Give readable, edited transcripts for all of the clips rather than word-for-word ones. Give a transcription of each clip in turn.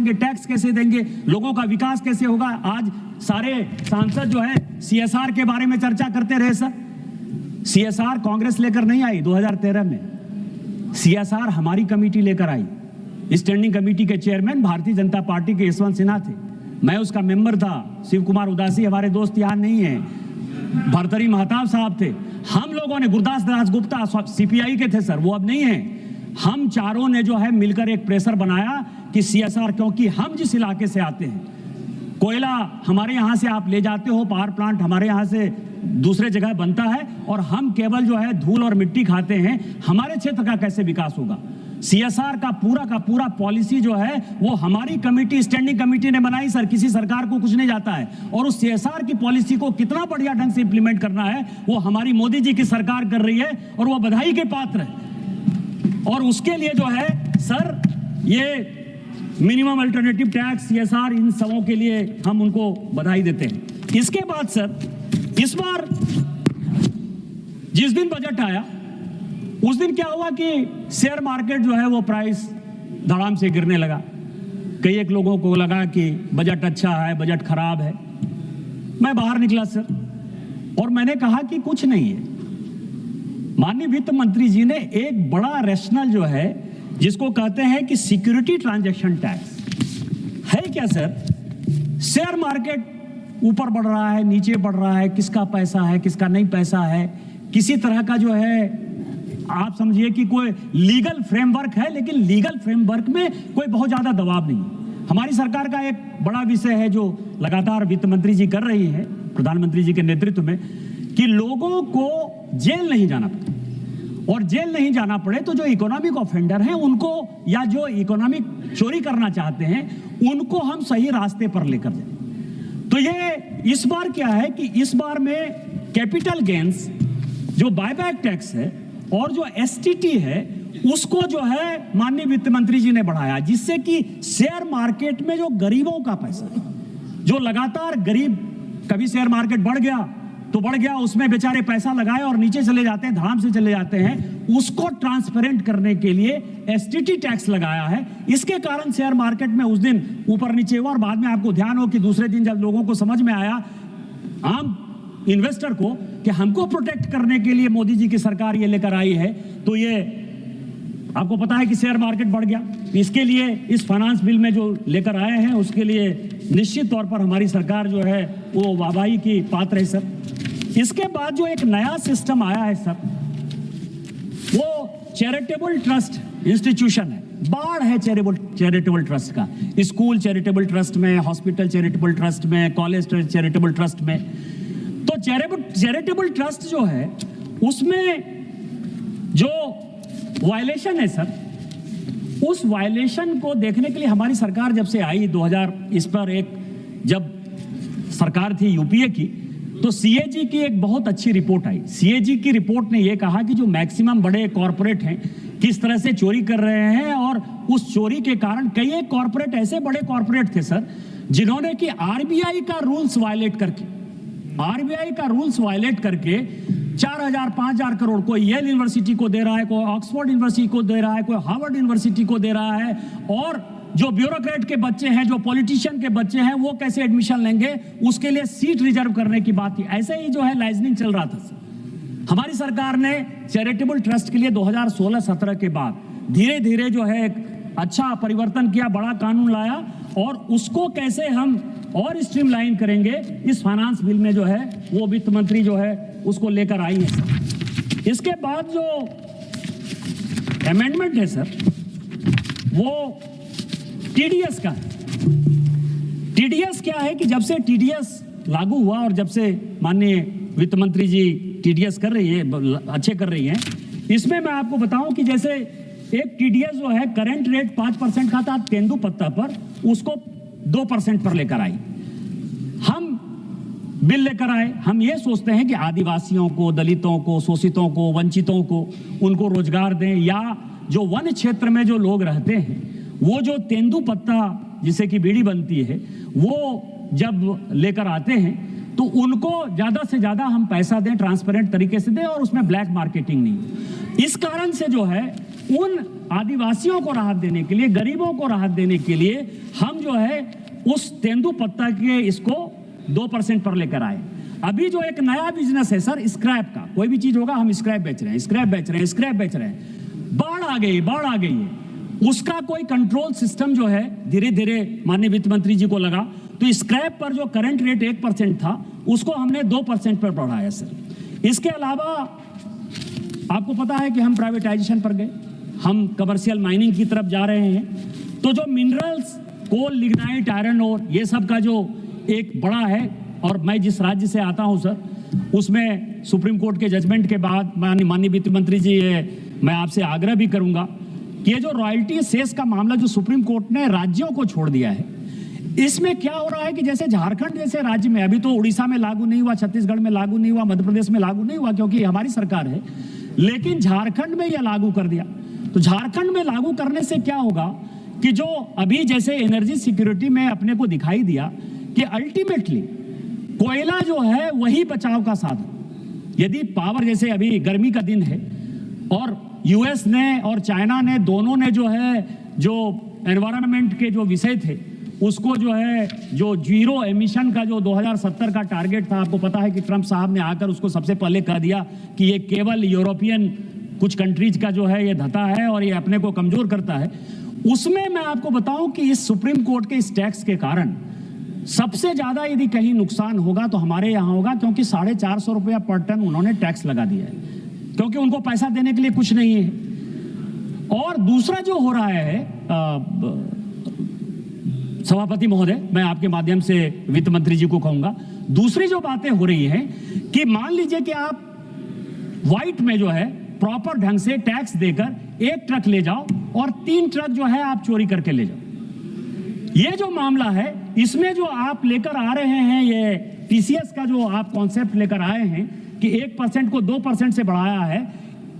देंगे, टैक्स कैसे देंगे, लोगों का विकास कैसे होगा। आज सारे सांसद जो है CSR के बारे में चर्चा करते रहे सर। CSR कांग्रेस लेकर नहीं आई 2013 में, CSR हमारी कमेटी लेकर आई। स्टैंडिंग कमेटी के चेयरमैन भारतीय जनता पार्टी के यशवंत सिन्हा थे, मैं उसका मेंबर था। शिव कुमार उदासी हमारे दोस्त यहाँ नहीं है, भरतरी महताब साहब थे। हम लोगों ने, गुरदास दासगुप्ता CPI के थे सर, वो अब नहीं है। हम चारों ने जो है मिलकर एक प्रेशर बनाया कि CSR, क्योंकि हम जिस इलाके से आते हैं, कोयला हमारे यहाँ से आप ले जाते हो, पावर प्लांट हमारे यहाँ से दूसरे जगह बनता है, और हम केवल जो है धूल और मिट्टी खाते हैं। हमारे क्षेत्र का कैसे विकास होगा। CSR का पूरा पॉलिसी जो है वो हमारी कमेटी, स्टैंडिंग कमेटी ने बनाई सर, किसी सरकार को कुछ नहीं जाता है। और उस CSR की पॉलिसी को कितना बढ़िया ढंग से इंप्लीमेंट करना है वो हमारी मोदी जी की सरकार कर रही है, और वो बधाई के पात्र है। और उसके लिए जो है सर ये मिनिमम अल्टरनेटिव टैक्स, CSR, इन सबों के लिए हम उनको बधाई देते हैं। इसके बाद सर, इस बार जिस दिन बजट आया उस दिन क्या हुआ कि शेयर मार्केट जो है वो प्राइस धड़ाम से गिरने लगा। कई एक लोगों को लगा कि बजट अच्छा है, बजट खराब है। मैं बाहर निकला सर और मैंने कहा कि कुछ नहीं है। माननीय वित्त मंत्री जी ने एक बड़ा रैशनल जो है, जिसको कहते हैं कि सिक्योरिटी ट्रांजैक्शन टैक्स है क्या सर। शेयर मार्केट ऊपर बढ़ रहा है, नीचे बढ़ रहा है, किसका पैसा है, किसका नहीं पैसा है, किसी तरह का जो है आप समझिए कि कोई लीगल फ्रेमवर्क है, लेकिन लीगल फ्रेमवर्क में कोई बहुत ज्यादा दबाव नहीं। हमारी सरकार का एक बड़ा विषय है जो लगातार वित्त मंत्री जी कर रही है प्रधानमंत्री जी के नेतृत्व में, कि लोगों को जेल नहीं जाना पड़े। और जेल नहीं जाना पड़े तो जो इकोनॉमिक ऑफेंडर हैं उनको, या जो इकोनॉमिक चोरी करना चाहते हैं उनको हम सही रास्ते पर लेकर जाएं। तो ये इस बार क्या है कि इस बार में कैपिटल गेन्स, जो बायबैक टैक्स है और जो STT है, उसको जो है माननीय वित्त मंत्री जी ने बढ़ाया, जिससे कि शेयर मार्केट में जो गरीबों का पैसा है, जो लगातार गरीब, कभी शेयर मार्केट बढ़ गया तो बढ़ गया, उसमें बेचारे पैसा लगाए और नीचे चले जाते हैं, धड़ाम से चले जाते हैं, उसको ट्रांसपेरेंट करने के लिए STT टैक्स लगाया है। इसके कारण शेयर मार्केट में उस दिन ऊपर नीचे हुआ, और बाद में आपको ध्यान हो कि दूसरे दिन जब लोगों को समझ में आया, आम इन्वेस्टर को, कि हमको प्रोटेक्ट करने के लिए मोदी जी की सरकार ये लेकर आई है, तो ये आपको पता है कि शेयर मार्केट बढ़ गया। इसके लिए इस फाइनेंस बिल में जो लेकर आए हैं उसके लिए निश्चित तौर पर हमारी सरकार जो है वो वाहवाही की पात्र है सर। इसके बाद जो एक नया सिस्टम आया है सर, वो चैरिटेबल ट्रस्ट इंस्टीट्यूशन है। बाढ़ है चैरिटेबल ट्रस्ट का, स्कूल चैरिटेबल ट्रस्ट में, हॉस्पिटल चैरिटेबल ट्रस्ट में, कॉलेज चैरिटेबल ट्रस्ट में। तो चैरिटेबल ट्रस्ट जो है उसमें जो वायलेशन है सर, उस वायलेशन को देखने के लिए हमारी सरकार जब से आई 2000, इस पर एक जब सरकार थी UPA की, तो CAG की एक बहुत अच्छी रिपोर्ट आई। CAG की रिपोर्ट ने यह कहा कि जो मैक्सिमम बड़े कॉरपोरेट हैं किस तरह से चोरी कर रहे हैं, और उस चोरी के कारण कई एक कॉरपोरेट, ऐसे बड़े कॉरपोरेट थे सर जिन्होंने कि RBI का रूल्स वायलेट करके 4000 5000 करोड़, कोई येल यूनिवर्सिटी को दे रहा है, कोई ऑक्सफोर्ड यूनिवर्सिटी को दे रहा है, कोई हार्वर्ड यूनिवर्सिटी को दे रहा है, और जो ब्यूरोक्रेट के बच्चे हैं, जो पॉलिटिशियन के बच्चे हैं, वो कैसे एडमिशन लेंगे, उसके लिए सीट रिजर्व करने की बात थी। ऐसे ही जो है लाइजनिंग चल रहा था। हमारी सरकार ने चैरिटेबल ट्रस्ट के लिए 2016-17 के बाद धीरे धीरे जो है एक अच्छा परिवर्तन किया, बड़ा कानून लाया, और उसको कैसे हम और स्ट्रीमलाइन करेंगे, इस फाइनेंस बिल में जो है वो वित्त मंत्री जो है उसको लेकर आई है सर। इसके बाद जो अमेंडमेंट है सर, वो TDS का है। TDS क्या है कि जब से TDS लागू हुआ और जब से माननीय वित्त मंत्री जी TDS कर रही है, अच्छे कर रही हैं, इसमें मैं आपको बताऊं कि जैसे एक TDS जो है करंट रेट 5% का था तेंदुपत्ता पर, उसको 2% पर लेकर आई। हम बिल लेकर आए, हम ये सोचते हैं कि आदिवासियों को, दलितों को, शोषितों को, वंचितों को, उनको रोजगार दें, या जो वन क्षेत्र में जो लोग रहते हैं, वो जो तेंदुपत्ता जिसे कि बीड़ी बनती है, वो जब लेकर आते हैं तो उनको ज्यादा से ज्यादा हम पैसा दें, ट्रांसपेरेंट तरीके से दें, और उसमें ब्लैक मार्केटिंग नहीं। इस कारण से जो है उन आदिवासियों को राहत देने के लिए, गरीबों को राहत देने के लिए हम जो है उस तेंदुपत्ता के इसको 2% पर लेकर आए। अभी जो एक नया बिजनेस है सर स्क्रैप का, कोई भी चीज होगा हम स्क्रैप बेच रहे हैं, स्क्रैप बेच रहे हैं, स्क्रैप बेच रहे हैं। बाढ़ आ गई है, उसका कोई कंट्रोल सिस्टम जो है धीरे धीरे माननीय वित्त मंत्री जी को लगा, तो स्क्रैप पर जो करंट रेट 1% था उसको हमने 2% पर बढ़ाया सर। इसके अलावा आपको पता है कि हम प्राइवेटाइजेशन पर गए, हम कमर्शियल माइनिंग की तरफ जा रहे हैं। तो जो मिनरल्स, कोल, लिग्नाइट, आयरन ओर, ये सब का जो एक बड़ा है, और मैं जिस राज्य से आता हूं सर, उसमें सुप्रीम कोर्ट के जजमेंट के बाद माननीय वित्त मंत्री जी, मैं आपसे आग्रह भी करूंगा कि ये जो रॉयल्टी सेस का मामला जो सुप्रीम कोर्ट ने राज्यों को छोड़ दिया है, इसमें क्या हो रहा है कि जैसे झारखंड जैसे राज्य में, अभी तो उड़ीसा में लागू नहीं हुआ, छत्तीसगढ़ में लागू नहीं हुआ, मध्य प्रदेश में लागू नहीं हुआ क्योंकि हमारी सरकार है, लेकिन झारखंड में यह लागू कर दिया। तो झारखंड में लागू करने से क्या होगा कि जो अभी जैसे एनर्जी सिक्योरिटी में अपने को दिखाई दिया कि अल्टीमेटली कोयला जो है वही बचाव का साधन। यदि पावर, जैसे अभी गर्मी का दिन है और यूएस ने और चाइना ने दोनों ने जो है जो एनवायरनमेंट के जो विषय थे उसको जो है जो जीरो एमिशन का जो 2070 का टारगेट था, आपको पता है कि ट्रंप साहब ने आकर उसको सबसे पहले कह दिया कि ये केवल यूरोपियन कुछ कंट्रीज का जो है ये धता है और ये अपने को कमजोर करता है। उसमें मैं आपको बताऊं कि इस सुप्रीम कोर्ट के इस टैक्स के कारण सबसे ज्यादा यदि कहीं नुकसान होगा तो हमारे यहां होगा, क्योंकि 450 रुपया पर टन उन्होंने टैक्स लगा दिया है, क्योंकि उनको पैसा देने के लिए कुछ नहीं है। और दूसरा जो हो रहा है सभापति महोदय, मैं आपके माध्यम से वित्त मंत्री जी को कहूंगा, दूसरी जो बातें हो रही हैं कि मान लीजिए कि आप व्हाइट में जो है प्रॉपर ढंग से टैक्स देकर एक ट्रक ले जाओ और 3 ट्रक जो है आप चोरी करके ले जाओ। ये जो मामला है, इसमें जो आप लेकर आ रहे हैं, ये टीसीएस का जो आप कॉन्सेप्ट लेकर आए हैं कि 1% को 2% से बढ़ाया है,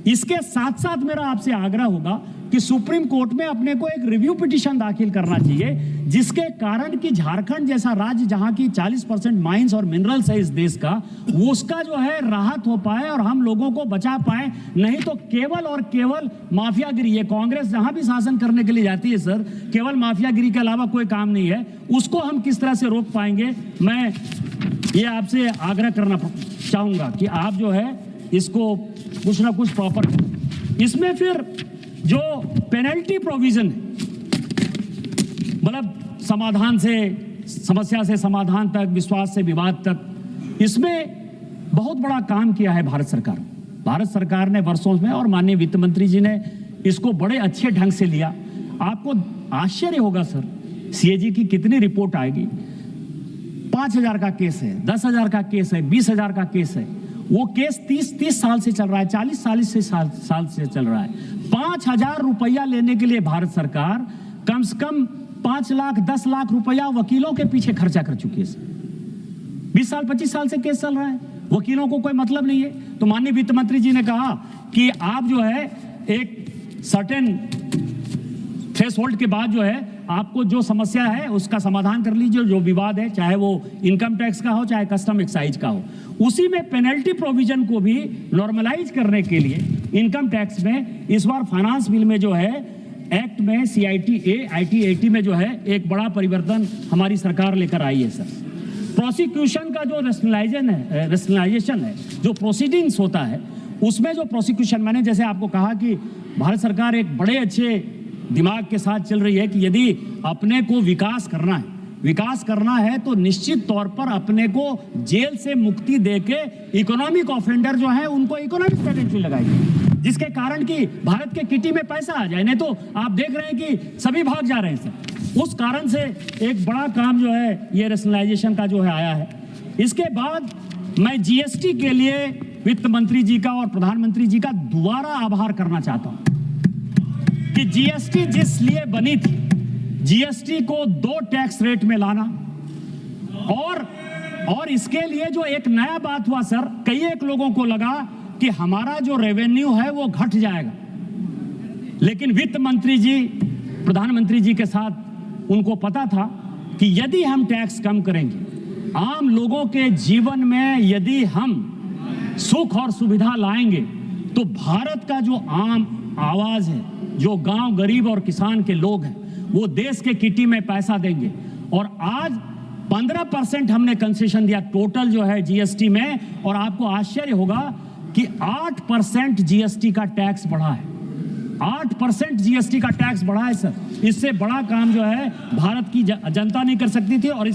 इसके साथ साथ मेरा आपसे आग्रह होगा कि सुप्रीम कोर्ट में अपने को एक रिव्यू पिटीशन दाखिल करना चाहिए, जिसके कारण कि झारखंड जैसा राज्य जहां की 40% माइंस और मिनरल्स है इस देश का, वो उसका जो है राहत हो पाए और हम लोगों को बचा पाए। नहीं तो केवल और केवल माफियागिरी, ये कांग्रेस जहां भी शासन करने के लिए जाती है सर, केवल माफियागिरी के अलावा कोई काम नहीं है, उसको हम किस तरह से रोक पाएंगे। मैं ये आपसे आग्रह करना चाहूंगा कि आप जो है इसको कुछ ना कुछ प्रॉपर, इसमें फिर जो पेनल्टी प्रोविजन है, मतलब समाधान से समस्या से समाधान तक, विश्वास से विवाद तक, इसमें बहुत बड़ा काम किया है भारत सरकार। भारत सरकार ने वर्षों में, और माननीय वित्त मंत्री जी ने इसको बड़े अच्छे ढंग से लिया। आपको आश्चर्य होगा सर, सीएजी की कितनी रिपोर्ट आएगी, 5,000 का केस है, 10,000 का केस है, 20,000 का केस है। वो केस 30 साल से चल रहा है, 40 साल से चल रहा है। 5,000 रुपया लेने के लिए भारत सरकार कम से कम 5 लाख 10 लाख रुपया वकीलों के पीछे खर्चा कर चुकी है। 20 साल 25 साल से केस चल रहा है, वकीलों को कोई मतलब नहीं है। तो माननीय वित्त मंत्री जी ने कहा कि आप जो है एक सर्टेन थ्रेशोल्ड के बाद जो है आपको जो समस्या है उसका समाधान कर लीजिए, जो विवाद है, चाहे वो इनकम टैक्स का हो चाहे कस्टम एक्साइज का हो। उसी में पेनल्टी प्रोविजन को भी नॉर्मलाइज करने के लिए इनकम टैक्स में इस बार फाइनेंस बिल में जो है एक्ट में CIT में जो है एक बड़ा परिवर्तन हमारी सरकार लेकर आई है सर। प्रोसिक्यूशन का जो रेशनलाइजेशन है, जो प्रोसीडिंग्स होता है, उसमें जो प्रोसिक्यूशन, मैंने जैसे आपको कहा कि भारत सरकार एक बड़े अच्छे दिमाग के साथ चल रही है कि यदि अपने को विकास करना है तो निश्चित तौर पर अपने को जेल से मुक्ति देके इकोनॉमिक ऑफेंडर जो है उनको इकोनॉमिक पेनल्टी लगाएगी, जिसके कारण कि भारत के किटी में पैसा आ जाए। नहीं तो आप देख रहे हैं कि सभी भाग जा रहे हैं सर। उस कारण से एक बड़ा काम जो है ये रेशनलाइजेशन का जो है आया है। इसके बाद मैं जीएसटी के लिए वित्त मंत्री जी का और प्रधानमंत्री जी का दोबारा आभार करना चाहता हूं कि जीएसटी जिस लिए बनी थी, जीएसटी को 2 टैक्स रेट में लाना, और इसके लिए जो एक नया बात हुआ सर, कई एक लोगों को लगा कि हमारा जो रेवेन्यू है वो घट जाएगा, लेकिन वित्त मंत्री जी, प्रधानमंत्री जी के साथ उनको पता था कि यदि हम टैक्स कम करेंगे, आम लोगों के जीवन में यदि हम सुख और सुविधा लाएंगे, तो भारत का जो आम आवाज है जो गांव गरीब और किसान के लोग हैं वो देश के किटी में पैसा देंगे। और आज 15% हमने कंसेशन दिया टोटल जो है जीएसटी में, और आपको आश्चर्य होगा कि 8% जीएसटी का टैक्स बढ़ा है। 8% जीएसटी का टैक्स बढ़ा है सर। इससे बड़ा काम जो है भारत की जनता नहीं कर सकती थी, और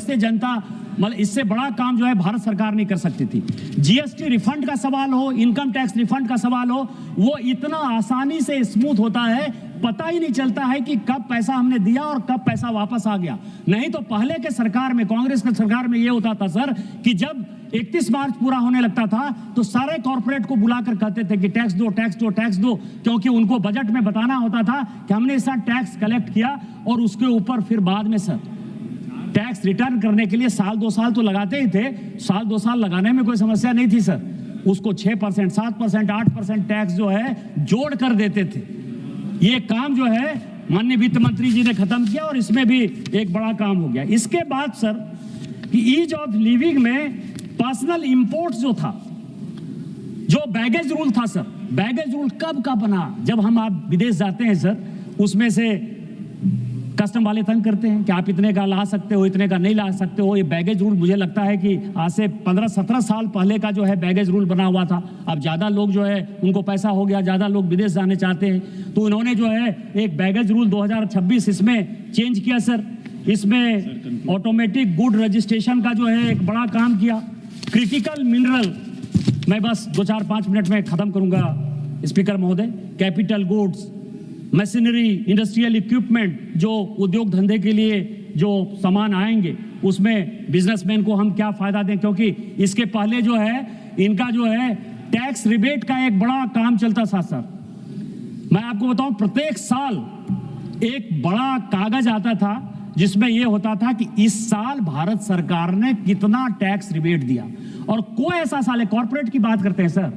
इससे बड़ा काम जो है भारत सरकार नहीं कर सकती थी। जीएसटी रिफंड का सवाल हो, इनकम टैक्स रिफंड का सवाल हो, वो इतना आसानी से स्मूथ होता है, पता ही नहीं चलता है कि कब पैसा हमने दिया और कब पैसा वापस आ गया। नहीं तो पहले के सरकार में, कांग्रेस के सरकार में ये होता था सर कि जब 31 मार्च पूरा होने लगता था तो सारे कॉर्पोरेट को बुलाकर कहते थे कि टैक्स दो, टैक्स दो, टैक्स दो, क्योंकि उनको बजट में बताना होता था कि हमने ऐसा टैक्स कलेक्ट किया, और उसके ऊपर फिर बाद में सर टैक्स रिटर्न करने के लिए साल 2 साल तो लगाते ही थे। साल 2 साल लगाने में कोई समस्या नहीं थी सर, उसको 6%, 7%, 8% टैक्स जो है जोड़ कर देते थे। ये काम जो है माननीय वित्त मंत्री जी ने खत्म किया, और इसमें भी एक बड़ा काम हो गया। इसके बाद सर कि ईज ऑफ लिविंग में पर्सनल इंपोर्ट जो था, जो बैगेज रूल था सर, बैगेज रूल कब का बना? जब हम आप विदेश जाते हैं सर, उसमें से कस्टम वाले तंग करते हैं कि आप इतने का ला सकते हो, इतने का नहीं ला सकते हो। ये बैगेज रूल मुझे लगता है कि आज से 15-17 साल पहले का जो है बैगेज रूल बना हुआ था। अब ज़्यादा लोग जो है उनको पैसा हो गया, ज़्यादा लोग विदेश जाने चाहते हैं, तो उन्होंने जो है एक बैगेज रूल 2026 इसमें चेंज किया सर। इसमें ऑटोमेटिक गुड रजिस्ट्रेशन का जो है एक बड़ा काम किया। क्रिटिकल मिनरल, मैं बस 2-4-5 मिनट में खत्म करूंगा स्पीकर महोदय। Capital goods, machinery, industrial equipment, जो उद्योग धंधे के लिए जो सामान आएंगे उसमें बिजनेसमैन को हम क्या फायदा दें, क्योंकि इसके पहले जो है इनका जो है टैक्स रिबेट का एक बड़ा काम चलता था सर। मैं आपको बताऊं, प्रत्येक साल एक बड़ा कागज आता था जिसमें यह होता था कि इस साल भारत सरकार ने कितना टैक्स रिबेट दिया। और कोई ऐसा साल है, कॉर्पोरेट की बात करते हैं सर,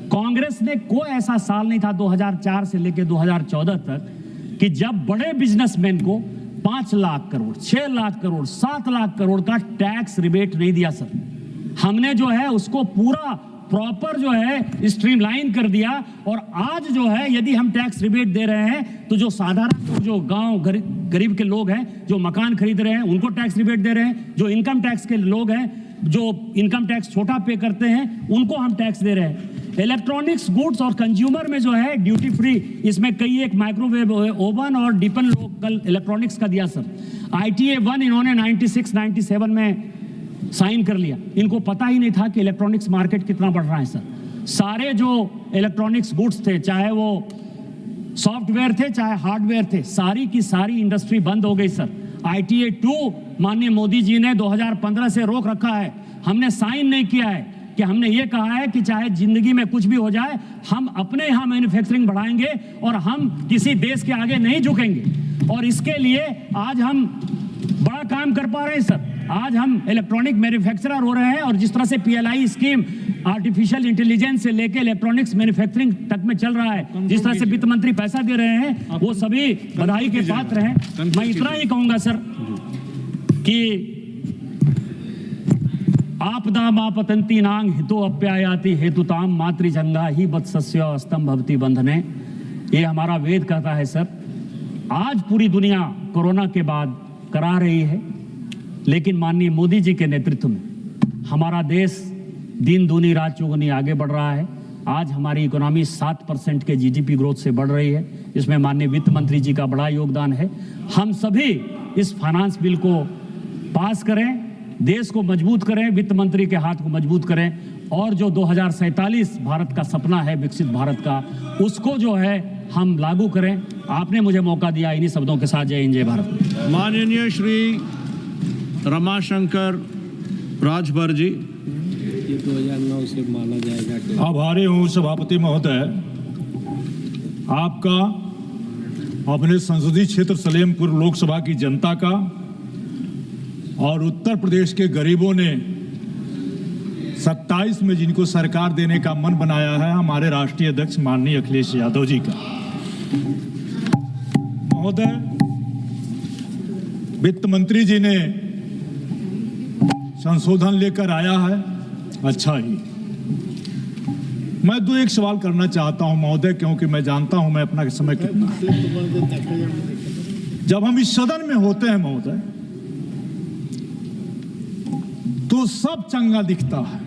कांग्रेस ने कोई ऐसा साल नहीं था 2004 से लेकर 2014 तक कि जब बड़े बिजनेसमैन को 5 लाख करोड़, 6 लाख करोड़, 7 लाख करोड़ का टैक्स रिबेट नहीं दिया सर। हमने जो है उसको पूरा प्रॉपर जो है स्ट्रीमलाइन कर दिया। और आज जो है यदि हम टैक्स रिबेट दे रहे हैं तो जो साधारण लोग, जो गांव गरीब के लोग हैं, जो मकान खरीद रहे हैं, उनको टैक्स रिबेट दे रहे हैं। जो इनकम टैक्स के लोग हैं, जो इनकम टैक्स छोटा पे करते हैं, उनको हम टैक्स दे रहे हैं। इलेक्ट्रॉनिक्स गुड्स और कंज्यूमर में जो है ड्यूटी फ्री, इसमें कई एक माइक्रोवेव ओवन और डिपन लोकल इलेक्ट्रॉनिक्स का दिया सर। ITA 1 इन्होंने 96-97 में साइन कर लिया। इनको पता ही नहीं था कि इलेक्ट्रॉनिक्स मार्केट कितना बढ़ रहा है सर। सारे जो इलेक्ट्रॉनिक्स गुड्स थे, चाहे वो सॉफ्टवेयर थे चाहे हार्डवेयर थे, सारी की सारी इंडस्ट्री बंद हो गई सर। ITA 2 माननीय मोदी जी ने 2015 से रोक रखा है। हमने साइन नहीं किया है कि हमने ये कहा है कि चाहे जिंदगी में कुछ भी हो जाए, हम अपने यहाँ मैन्युफैक्चरिंग बढ़ाएंगे और हम किसी देश के आगे नहीं झुकेंगे। और इसके लिए आज हम बड़ा काम कर पा रहे हैं सर। आज हम इलेक्ट्रॉनिक मैन्युफैक्चरर हो रहे हैं, और जिस तरह से PLI स्कीम आर्टिफिशियल इंटेलिजेंस से लेके इलेक्ट्रॉनिक्स मैन्युफैक्चरिंग तक में चल रहा है, जिस तरह से वित्त मंत्री पैसा दे रहे हैं, वो सभी बधाई के पात्र हैं। मैं इतना ही कहूंगा सर कि आपदामापतंती नांग हितो अप्यायाति हेतुताम मातृजंगा ही वत्सस्य अस्तम भवति बंधने। ये हमारा वेद कहता है सर। आज पूरी दुनिया कोरोना के बाद करा रही है, लेकिन माननीय मोदी जी के नेतृत्व में हमारा देश दिन दूनी रात चौगुनी आगे बढ़ रहा है। आज हमारी इकोनॉमी 7% के GDP ग्रोथ से बढ़ रही है। इसमें माननीय वित्त मंत्री जी का बड़ा योगदान है। हम सभी इस फाइनेंस बिल को पास करें, देश को मजबूत करें, वित्त मंत्री के हाथ को मजबूत करें, और जो 2047 भारत का सपना है, विकसित भारत का, उसको जो है हम लागू करें। आपने मुझे मौका दिया, इन्हीं शब्दों के साथ जय हिंद, जय भारत। माननीय श्री रमाशंकर राजभर जी। 2009 से माना जाएगा। आभारी हूँ सभापति महोदय, आपका, अपने संसदीय क्षेत्र सलेमपुर लोकसभा की जनता का, और उत्तर प्रदेश के गरीबों ने 27 में जिनको सरकार देने का मन बनाया है, हमारे राष्ट्रीय अध्यक्ष माननीय अखिलेश यादव जी का। महोदय, वित्त मंत्री जी ने संशोधन लेकर आया है, अच्छा ही। मैं दो एक सवाल करना चाहता हूं महोदय, क्योंकि मैं जानता हूं मैं अपना समय कितना है। जब हम इस सदन में होते हैं महोदय, तो सब चंगा दिखता है।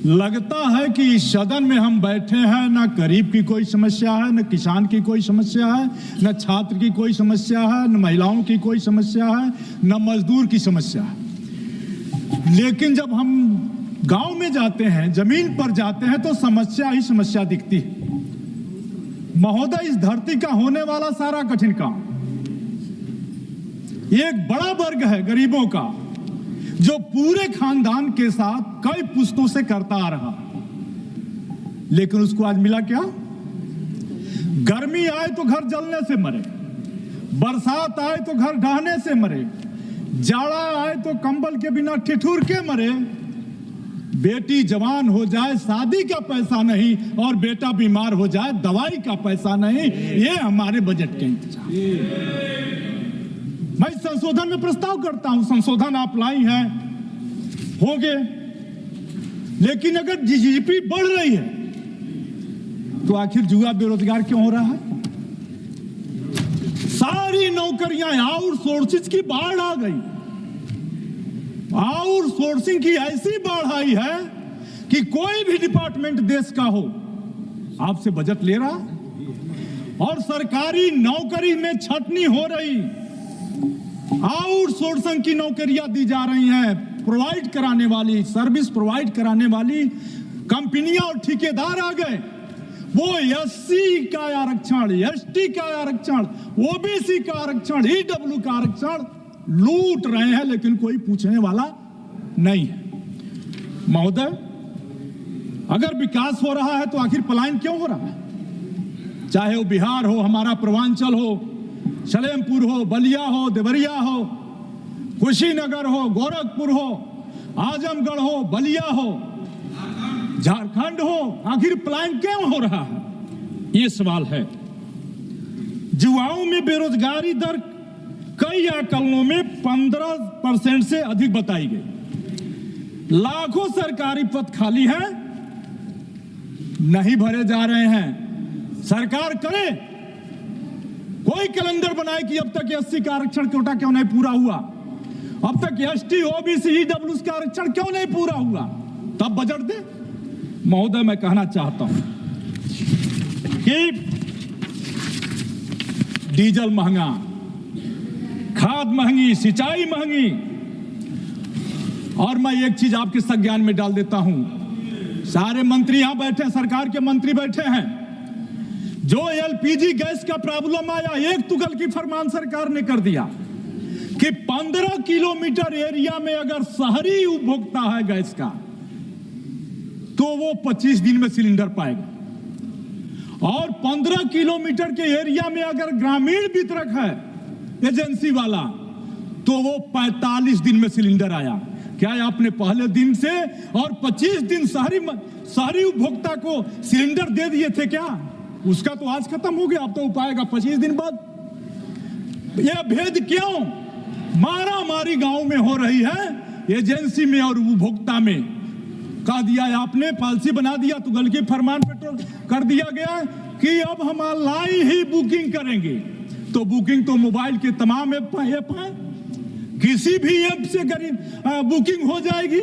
लगता है कि इस सदन में हम बैठे हैं, ना गरीब की कोई समस्या है, न किसान की कोई समस्या है, न छात्र की कोई समस्या है, न महिलाओं की कोई समस्या है, न मजदूर की समस्या है। लेकिन जब हम गांव में जाते हैं, जमीन पर जाते हैं, तो समस्या ही समस्या दिखती है। महोदय, इस धरती का होने वाला सारा कठिन काम एक बड़ा वर्ग है गरीबों का, जो पूरे खानदान के साथ कई पुश्तों से करता आ रहा, लेकिन उसको आज मिला क्या? गर्मी आए तो घर जलने से मरे, बरसात आए तो घर ढहने से मरे, जाड़ा आए तो कंबल के बिना ठिठुर के मरे, बेटी जवान हो जाए शादी का पैसा नहीं, और बेटा बीमार हो जाए दवाई का पैसा नहीं। ये हमारे बजट के इंतजाम। मैं संशोधन में प्रस्ताव करता हूं, संशोधन आप लाई हैं, होंगे, लेकिन अगर जीडीपी बढ़ रही है तो आखिर युवा बेरोजगार क्यों हो रहा है? सारी नौकरियां आउटसोर्सिंग की बाढ़ आ गई। आउटसोर्सिंग की ऐसी बाढ़ आई है कि कोई भी डिपार्टमेंट देश का हो आपसे बजट ले रहा, और सरकारी नौकरी में छटनी हो रही। आउटसोर्सिंग की नौकरियां दी जा रही हैं, प्रोवाइड कराने वाली, सर्विस प्रोवाइड कराने वाली कंपनियां और ठेकेदार आ गए। वो एससी का आरक्षण, एसटी का आरक्षण, ओबीसी का आरक्षण, ईडब्ल्यू का आरक्षण लूट रहे हैं, लेकिन कोई पूछने वाला नहीं है। महोदय, अगर विकास हो रहा है तो आखिर पलायन क्यों हो रहा है? चाहे वो बिहार हो, हमारा पूर्वांचल हो, सलेमपुर हो, बलिया हो, देवरिया हो, कुशीनगर हो, गोरखपुर हो, आजमगढ़ हो, बलिया हो, झारखंड हो, आखिर पलायन क्यों हो रहा है? ये सवाल है। युवाओं में बेरोजगारी दर कई आकलनों में 15% से अधिक बताई गई। लाखों सरकारी पद खाली हैं, नहीं भरे जा रहे हैं। सरकार करे, कोई कैलेंडर बनाए कि अब तक एससी का आरक्षण कोटा क्यों नहीं पूरा हुआ, अब तक एसटी, ओबीसी, ईडब्ल्यू का आरक्षण क्यों नहीं पूरा हुआ, तब बजट दे। महोदय, मैं कहना चाहता हूं कि डीजल महंगा, खाद महंगी, सिंचाई महंगी, और मैं एक चीज आपके संज्ञान में डाल देता हूं, सारे मंत्री यहां बैठे, सरकार के मंत्री बैठे हैं। जो एलपीजी गैस का प्रॉब्लम आया, एक तुगल की फरमान सरकार ने कर दिया कि 15 किलोमीटर एरिया में अगर शहरी उपभोक्ता है गैस का, तो वो 25 दिन में सिलेंडर पाएगा, और 15 किलोमीटर के एरिया में अगर ग्रामीण वितरक है एजेंसी वाला, तो वो 45 दिन में सिलेंडर आया। क्या आपने पहले दिन से और 25 दिन शहरी उपभोक्ता को सिलेंडर दे दिए थे क्या? उसका तो आज खत्म हो गया, अब तो पाएगा 25 दिन बाद। यह भेद क्यों? मारा मारी गांव में हो रही है, एजेंसी में और उपभोक्ता में। कह दिया आपने, पॉलिसी बना दिया, तो गल की फरमान पेट्रोल कर दिया गया कि अब हम ऑनलाइन ही बुकिंग करेंगे। तो बुकिंग तो मोबाइल के तमाम ऐप है, किसी भी ऐप से बुकिंग हो जाएगी,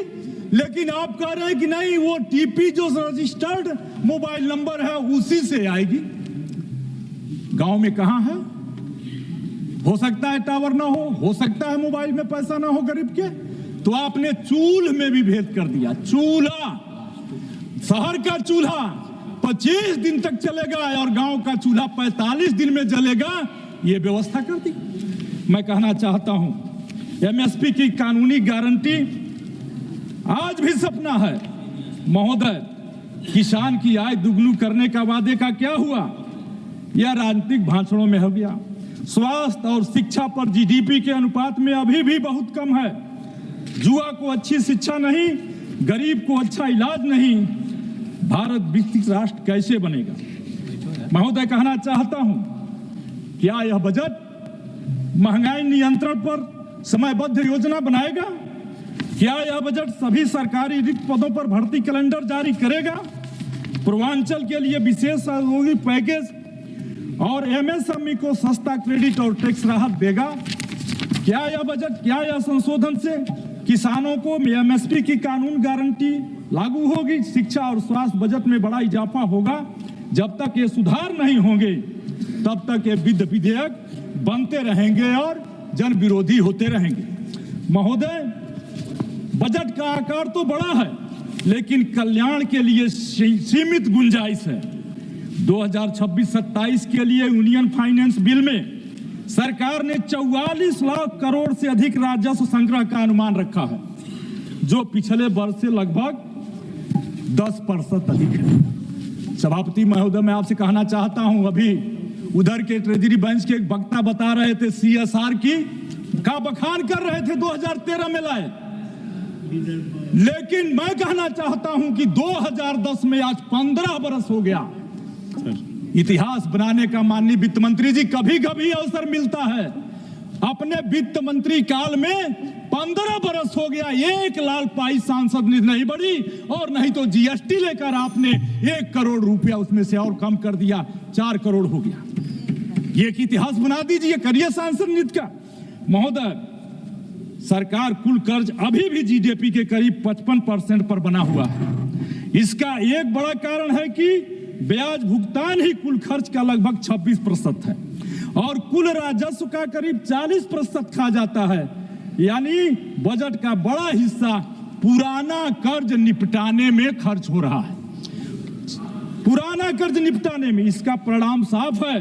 लेकिन आप कह रहे हैं कि नहीं, वो टीपी जो रजिस्टर्ड मोबाइल नंबर है उसी से आएगी। गांव में कहां है? हो सकता है टावर ना हो सकता है मोबाइल में पैसा ना हो गरीब के, तो आपने चूल्ह में भी भेद कर दिया। चूल्हा, शहर का चूल्हा 25 दिन तक चलेगा और गांव का चूल्हा 45 दिन में जलेगा, ये व्यवस्था कर दी। मैं कहना चाहता हूं, एमएसपी की कानूनी गारंटी आज भी सपना है। महोदय, किसान की आय दुगनी करने का वादे का क्या हुआ? यह राजनीतिक भाषणों में हो गया। स्वास्थ्य और शिक्षा पर जीडीपी के अनुपात में अभी भी बहुत कम है। युवा को अच्छी शिक्षा नहीं, गरीब को अच्छा इलाज नहीं, भारत विकसित राष्ट्र कैसे बनेगा? महोदय, कहना चाहता हूं, क्या यह बजट महंगाई नियंत्रण पर समयबद्ध योजना बनाएगा? क्या यह बजट सभी सरकारी रिक्त पदों पर भर्ती कैलेंडर जारी करेगा? पूर्वांचल के लिए विशेष सहयोगी पैकेज और एमएसएमई को सस्ता क्रेडिट और टैक्स राहत देगा। क्या यह संशोधन से किसानों को एमएसपी की कानून गारंटी लागू होगी? शिक्षा और स्वास्थ्य बजट में बड़ा इजाफा होगा। जब तक ये सुधार नहीं होंगे तब तक ये विधेयक बनते रहेंगे और जन विरोधी होते रहेंगे। महोदय, बजट का आकार तो बड़ा है, लेकिन कल्याण के लिए सीमित गुंजाइश है। 2026-27 के लिए यूनियन फाइनेंस बिल में सरकार ने 44 लाख करोड़ से अधिक राजस्व संग्रह का अनुमान रखा है, जो पिछले वर्ष से लगभग 10% अधिक है। सभापति महोदय, मैं आपसे कहना चाहता हूं, अभी उधर के ट्रेजरी बेंच के एक वक्ता बता रहे थे सीएसआर का बखान कर रहे थे 2013 में लाए, लेकिन मैं कहना चाहता हूं कि 2010 में आज 15 बरस हो गया। इतिहास बनाने का माननीय वित्त मंत्री जी कभी कभी अवसर मिलता है। अपने वित्त मंत्री काल में 15 बरस हो गया, एक लाल पाई सांसद निधि नहीं बढ़ी, और नहीं तो जीएसटी लेकर आपने 1 करोड़ रुपया उसमें से और कम कर दिया, 4 करोड़ हो गया। ये एक इतिहास बना दीजिए, करिए सांसद निधि का। महोदय, सरकार कुल कर्ज अभी भी जीडीपी के करीब 55% पर बना हुआ है। इसका एक बड़ा कारण है कि ब्याज भुगतान ही कुल खर्च का लगभग 26% है, और कुल राजस्व का करीब 40% खा जाता है। यानी बजट का बड़ा हिस्सा पुराना कर्ज निपटाने में खर्च हो रहा है, पुराना कर्ज निपटाने में। इसका परिणाम साफ है।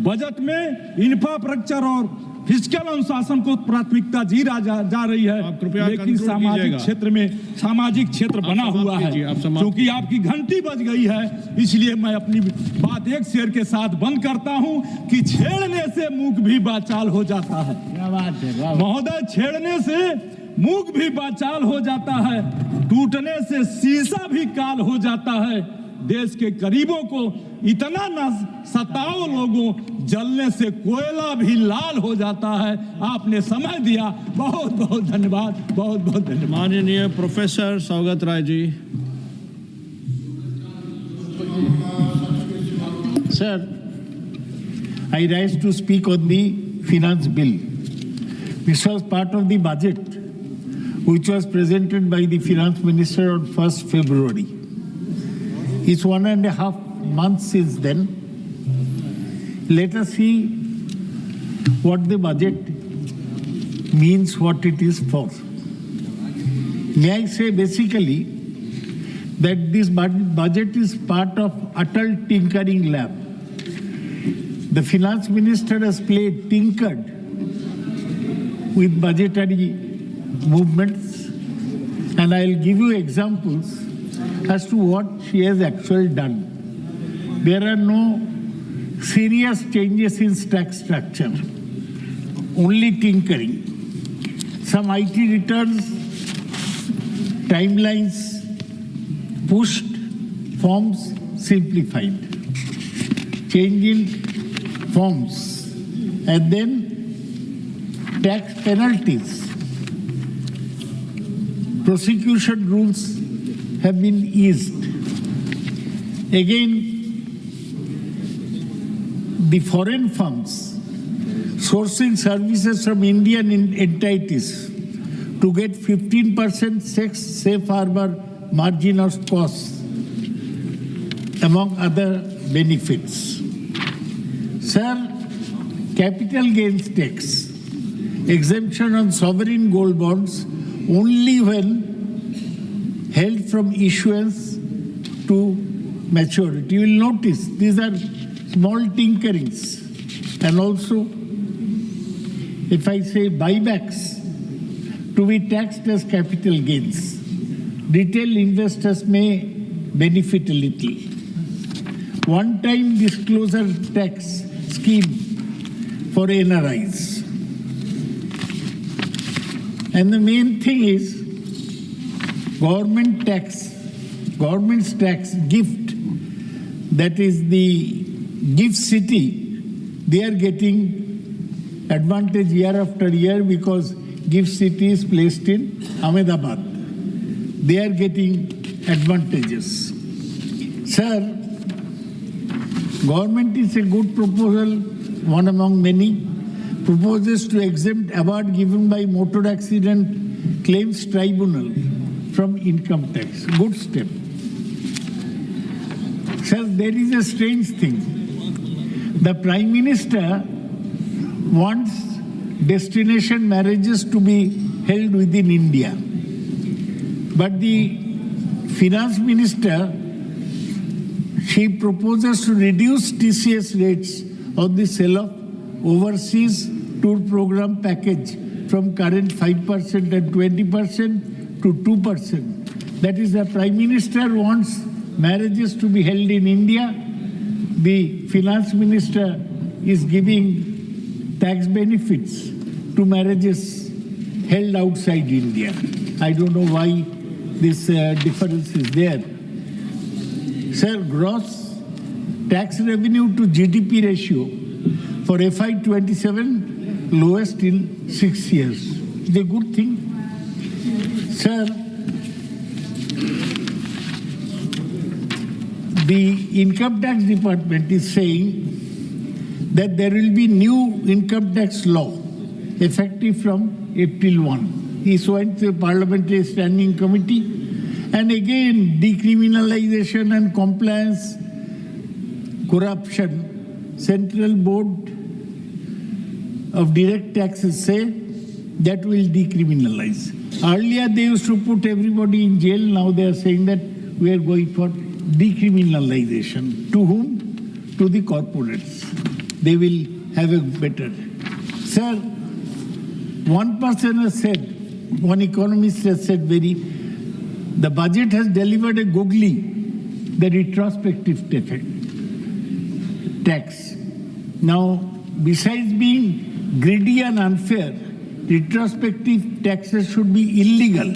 बजट में इंफ्रास्ट्रक्चर और फिस्कल अनुशासन को प्राथमिकता जा रही है, लेकिन सामाजिक क्षेत्र बना हुआ है। क्योंकि आपकी घंटी बज गई है, इसलिए मैं अपनी बात एक शेर के साथ बंद करता हूं कि छेड़ने से मूक भी बाचाल हो जाता है। क्या बात है महोदय, छेड़ने से मूक भी बाचाल हो जाता है, टूटने से शीशा भी काल हो जाता है। देश के गरीबों को इतना न सताओ लोगों, जलने से कोयला भी लाल हो जाता है। आपने समय दिया, बहुत बहुत धन्यवाद, बहुत बहुत धन्यवाद। माननीय professor Saugata Roy ji. Sir, I rise to speak on the finance bill. This was part of the budget which was presented by the finance minister on 1st February. It's 1.5 months since then. Let us see what the budget means, what it is for. May I say basically that this budget is part of Atal Tinkering Lab. The finance minister has tinkered with budgetary movements, and I'll give you examples as to what she has actually done. There are no serious changes in tax structure, only tinkering. Some IT returns, timelines pushed, forms simplified, change in forms, and then tax penalties. Prosecution rules have been eased. Again, the foreign firms sourcing services from Indian entities to get 15% safe harbor margin of cost, among other benefits. Sir, capital gains tax, exemption on sovereign gold bonds only when held from issuance to maturity. You will notice these are small tinkerings. And also, if I say buybacks to be taxed as capital gains, retail investors may benefit a little. One-time disclosure tax scheme for NRIs. And the main thing is government's tax gift, that is the gift city, they are getting advantage year after year because gift city is placed in Ahmedabad. They are getting advantages. Sir, government is a good proposal, one among many. Proposes to exempt award given by Motor Accident Claims Tribunal from income tax. Good step. Sir, there is a strange thing. The Prime Minister wants destination marriages to be held within India. But the Finance Minister, she proposes to reduce TCS rates on the sale of overseas tour program package from current 5% and 20% to 2%. That is, the Prime Minister wants marriages to be held in India. The Finance Minister is giving tax benefits to marriages held outside India. I don't know why this difference is there. Sir, gross tax revenue to GDP ratio for FY27 lowest in 6 years. It's a good thing. Sir, the income tax department is saying that there will be new income tax law effective from April 1. He went to the Parliamentary Standing Committee, and again decriminalization and compliance, corruption. Central Board of Direct Taxes say that will decriminalize. Earlier they used to put everybody in jail. Now they are saying that we are going for decriminalization. To whom? To the corporates. They will have a better. Sir, one person has said, one economist has said the budget has delivered a googly, the retrospective tax. Now, besides being greedy and unfair, retrospective taxes should be illegal.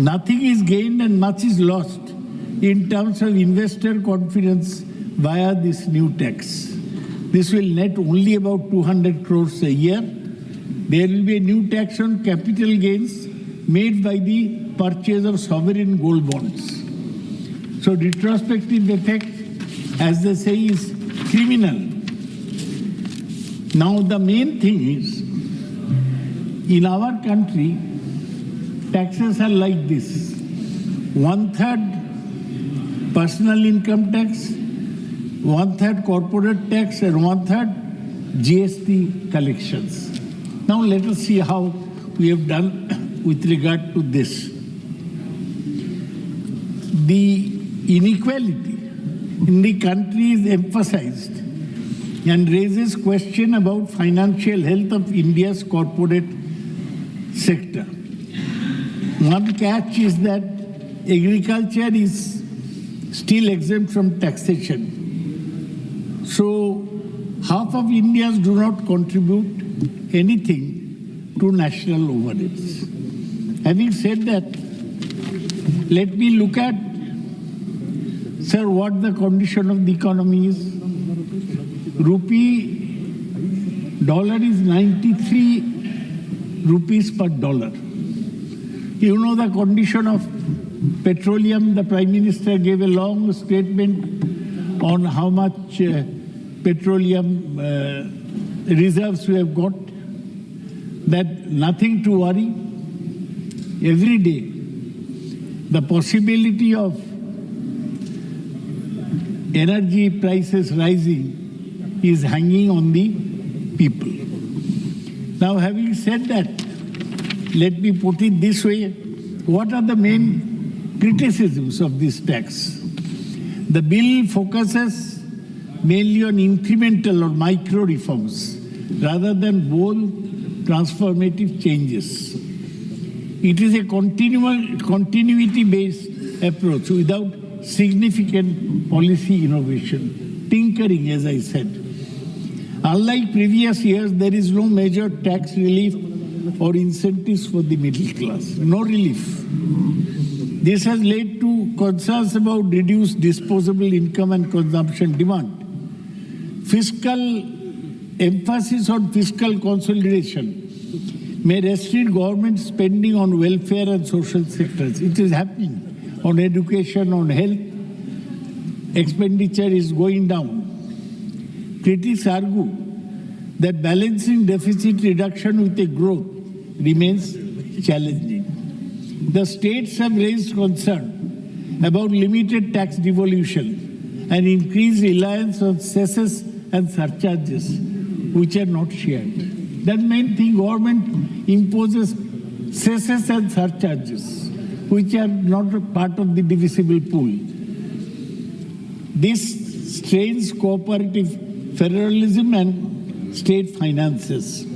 Nothing is gained and much is lost in terms of investor confidence via this new tax. This will net only about 200 crores a year. There will be a new tax on capital gains made by the purchase of sovereign gold bonds. So retrospective effect, as they say, is criminal. Now the main thing is, in our country, taxes are like this: 1/3 personal income tax, 1/3 corporate tax, and 1/3 GST collections. Now let us see how we have done with regard to this. The inequality in the country is emphasized and raises question about financial health of India's corporate sector. One catch is that agriculture is still exempt from taxation. So half of Indians do not contribute anything to national overheads. Having said that, let me look at, sir, what the condition of the economy is. Dollar is 93 rupees per dollar. You know the condition of petroleum. The Prime Minister gave a long statement on how much petroleum reserves we have got, that nothing to worry. Every day, the possibility of energy prices rising is hanging on the people. Now, having said that, let me put it this way. What are the main criticisms of this tax? The bill focuses mainly on incremental or micro reforms rather than bold transformative changes. It is a continuity-based approach without significant policy innovation. Tinkering, as I said. Unlike previous years, there is no major tax relief or incentives for the middle class. No relief. This has led to concerns about reduced disposable income and consumption demand. Emphasis on fiscal consolidation may restrict government spending on welfare and social sectors. It is happening on education, on health, expenditure is going down. Critics argue that balancing deficit reduction with a growth remains challenging. The states have raised concern about limited tax devolution and increased reliance on cesses and surcharges, which are not shared. That main thing, government imposes cesses and surcharges, which are not a part of the divisible pool. This strains cooperative federalism and state finances.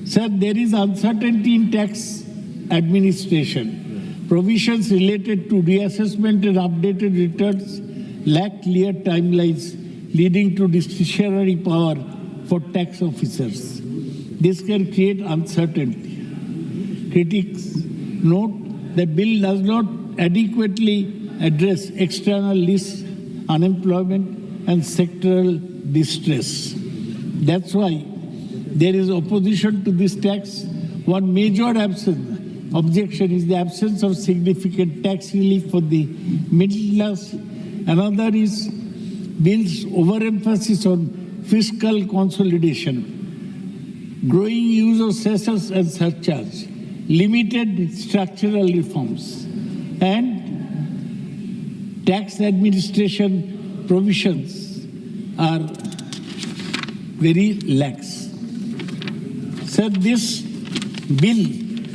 Sir, there is uncertainty in tax administration. Provisions related to reassessment and updated returns lack clear timelines, leading to discretionary power for tax officers. This can create uncertainty. Critics note that bill does not adequately address external risks, unemployment, and sectoral distress. That's why there is opposition to this tax. One major objection is the absence of significant tax relief for the middle class. Another is bill's overemphasis on fiscal consolidation, growing use of cesses and surcharge, limited structural reforms, and tax administration provisions are very lax. Sir, this bill,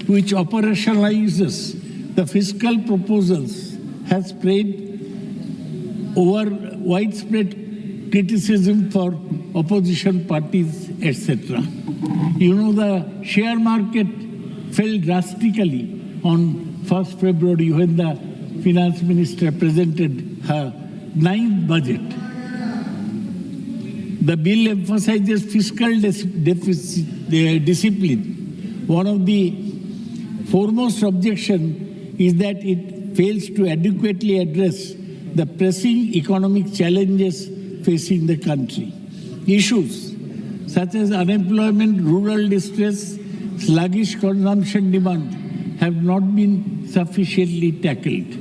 which operationalizes the fiscal proposals, has spread over widespread criticism for opposition parties, etc. You know, the share market fell drastically on 1st February when the finance minister presented her 9th budget. The bill emphasizes fiscal discipline. One of the foremost objections is that it fails to adequately address the pressing economic challenges facing the country. Issues such as unemployment, rural distress, sluggish consumption demand have not been sufficiently tackled.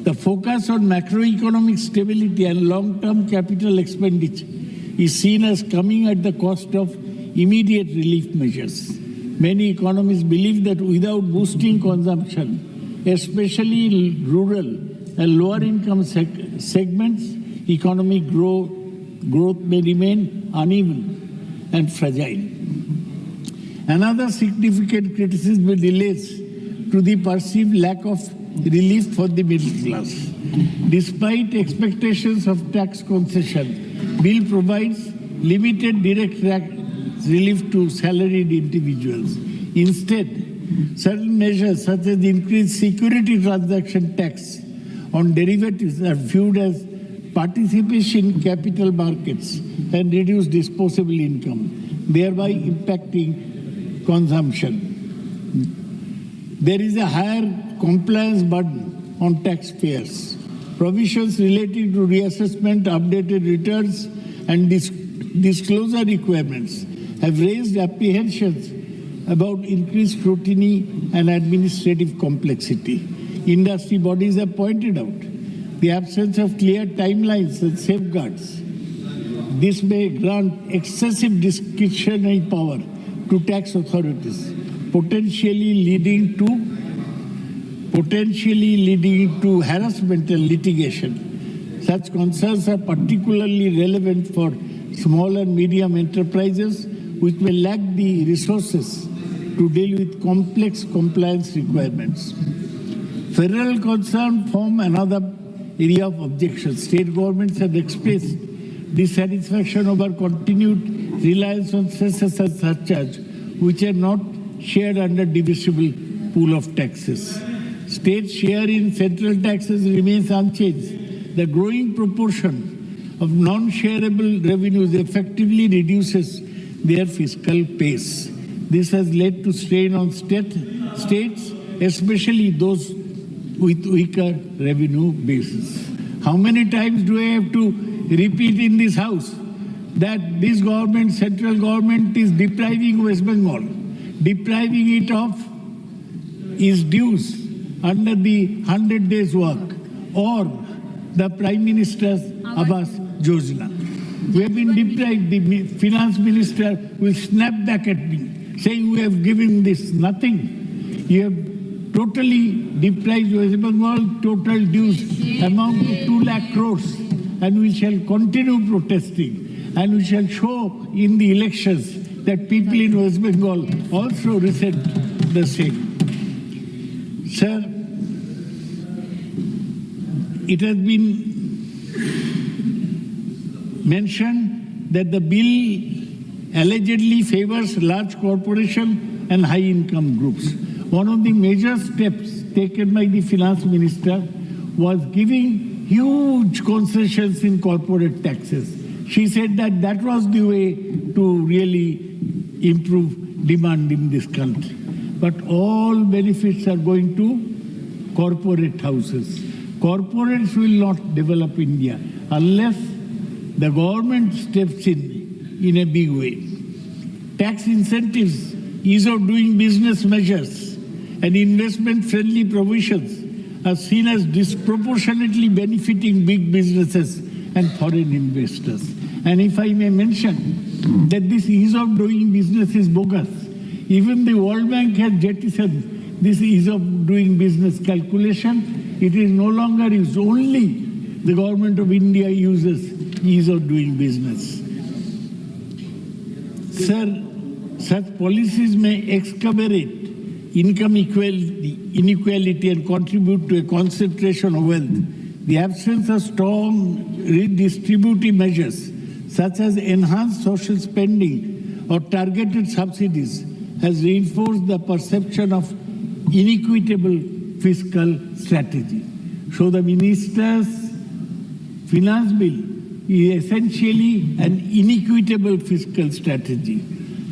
The focus on macroeconomic stability and long-term capital expenditure is seen as coming at the cost of immediate relief measures. Many economists believe that without boosting consumption, especially in rural and lower income segments, economic growth may remain uneven and fragile. Another significant criticism relates to the perceived lack of relief for the middle class. Despite expectations of tax concession, bill provides limited direct relief to salaried individuals. Instead, certain measures such as increased security transaction tax on derivatives are viewed as participation in capital markets and reduced disposable income, thereby impacting consumption. There is a higher compliance burden on taxpayers. Provisions relating to reassessment, updated returns, and disclosure requirements have raised apprehensions about increased scrutiny and administrative complexity. Industry bodies have pointed out the absence of clear timelines and safeguards. This may grant excessive discretionary power to tax authorities, potentially leading to harassment and litigation. Such concerns are particularly relevant for small and medium enterprises, which may lack the resources to deal with complex compliance requirements. Federal concerns form another area of objection. State governments have expressed dissatisfaction over continued reliance on cesses and surcharge, which are not shared under divisible pool of taxes. State share in central taxes remains unchanged. The growing proportion of non-shareable revenues effectively reduces their fiscal pace. This has led to strain on states, especially those with weaker revenue bases. How many times do I have to repeat in this house that this government, central government, is depriving West Bengal, depriving it of its dues under the 100 days work, or the Prime Minister's Awas Yojana. We have been deprived. The finance minister will snap back at me, saying we have given this nothing. You have totally deprived West Bengal. Total dues amount to 2 lakh crores, and we shall continue protesting, and we shall show in the elections that people in West Bengal also resent the same. Sir, it has been mentioned that the bill allegedly favors large corporations and high-income groups. One of the major steps taken by the finance minister was giving huge concessions in corporate taxes. She said that that was the way to really improve demand in this country. But all benefits are going to corporate houses. Corporates will not develop India unless the government steps in a big way. Tax incentives, ease of doing business measures, and investment-friendly provisions are seen as disproportionately benefiting big businesses and foreign investors. And if I may mention that this ease of doing business is bogus. Even the World Bank has jettisoned this ease of doing business calculation. It is no longer used. Only the government of India uses ease of doing business. Sir, such policies may exacerbate income inequality and contribute to a concentration of wealth. The absence of strong redistributive measures, such as enhanced social spending or targeted subsidies, has reinforced the perception of inequitable fiscal strategy. So the minister's finance bill is essentially an inequitable fiscal strategy.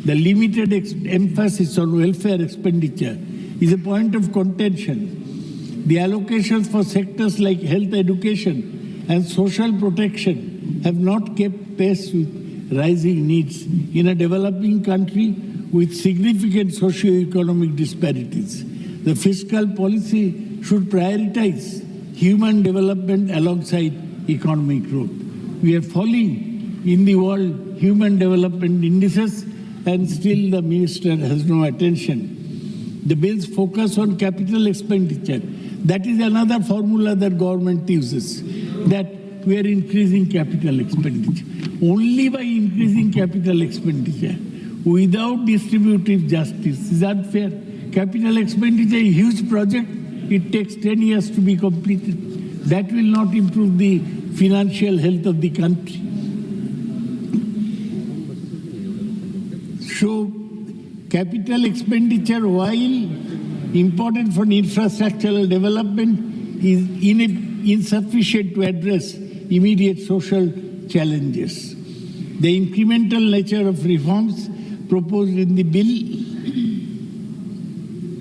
The limited emphasis on welfare expenditure is a point of contention. The allocations for sectors like health, education, and social protection have not kept pace with rising needs in a developing country with significant socio-economic disparities. The fiscal policy should prioritize human development alongside economic growth. We are falling in the world human development indices, and still the minister has no attention. The bill's focus on capital expenditure, that is another formula that government uses, that we are increasing capital expenditure. Only by increasing capital expenditure, without distributive justice, is unfair. Capital expenditure is a huge project. It takes 10 years to be completed. That will not improve the financial health of the country. So, capital expenditure, while important for infrastructural development, is insufficient to address immediate social challenges. The incremental nature of reforms proposed in the bill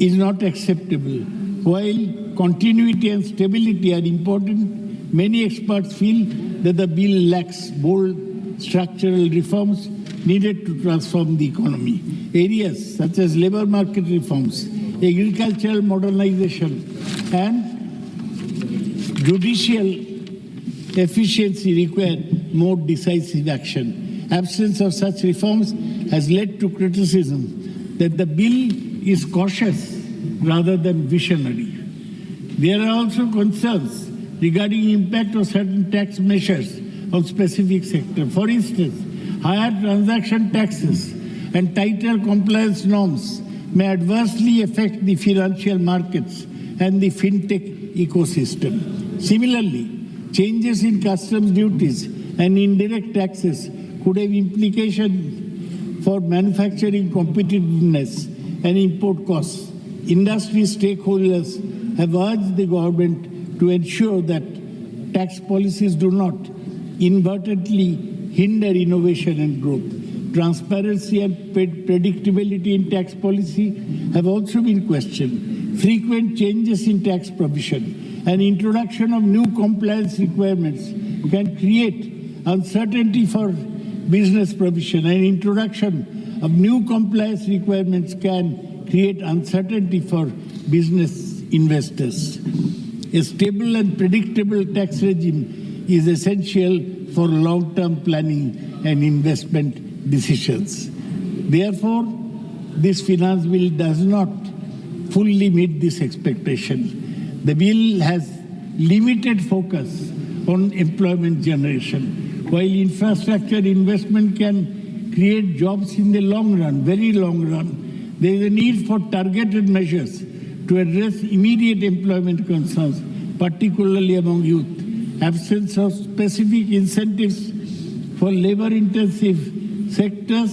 is not acceptable. While continuity and stability are important, many experts feel that the bill lacks bold structural reforms needed to transform the economy. Areas such as labor market reforms, agricultural modernization, and judicial efficiency require more decisive action. Absence of such reforms has led to criticism that the bill is cautious rather than visionary. There are also concerns regarding impact of certain tax measures on specific sectors. For instance, higher transaction taxes and tighter compliance norms may adversely affect the financial markets and the fintech ecosystem. Similarly, changes in customs duties and indirect taxes could have implications for manufacturing competitiveness and import costs. Industry stakeholders have urged the government to ensure that tax policies do not inadvertently hinder innovation and growth. Transparency and predictability in tax policy have also been questioned. Frequent changes in tax provision and introduction of new compliance requirements can create uncertainty for business provision, and introduction of new compliance requirements can create uncertainty for business investors. A stable and predictable tax regime is essential for long-term planning and investment decisions. Therefore, this finance bill does not fully meet this expectation. The bill has limited focus on employment generation. While infrastructure investment can create jobs in the long run, very long run, there is a need for targeted measures to address immediate employment concerns, particularly among youth. Absence of specific incentives for labor-intensive sectors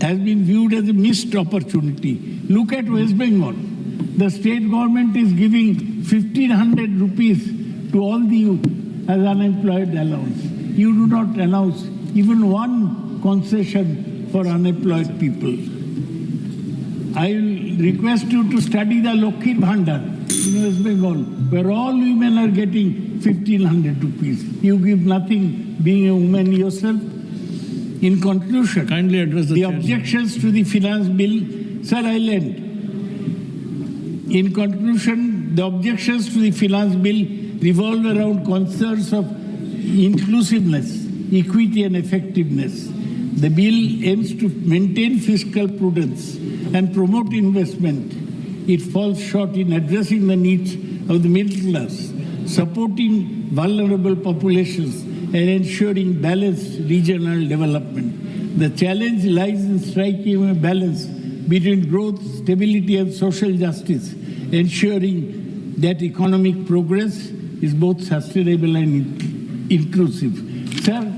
has been viewed as a missed opportunity. Look at West Bengal. The state government is giving 1,500 rupees to all the youth as unemployed allowance. You do not announce even one concession for unemployed people. I will request you to study the Lokhir Bhandar in West Bengal, where all women are getting 1,500 rupees. You give nothing, being a woman yourself. In conclusion, Kindly address the chair. objections to the finance bill, sir, I'll end. In conclusion, the objections to the finance bill revolve around concerns of inclusiveness, equity and effectiveness. The bill aims to maintain fiscal prudence and promote investment. It falls short in addressing the needs of the middle class, supporting vulnerable populations and ensuring balanced regional development. The challenge lies in striking a balance between growth, stability and social justice, ensuring that economic progress is both sustainable and inclusive. Sir,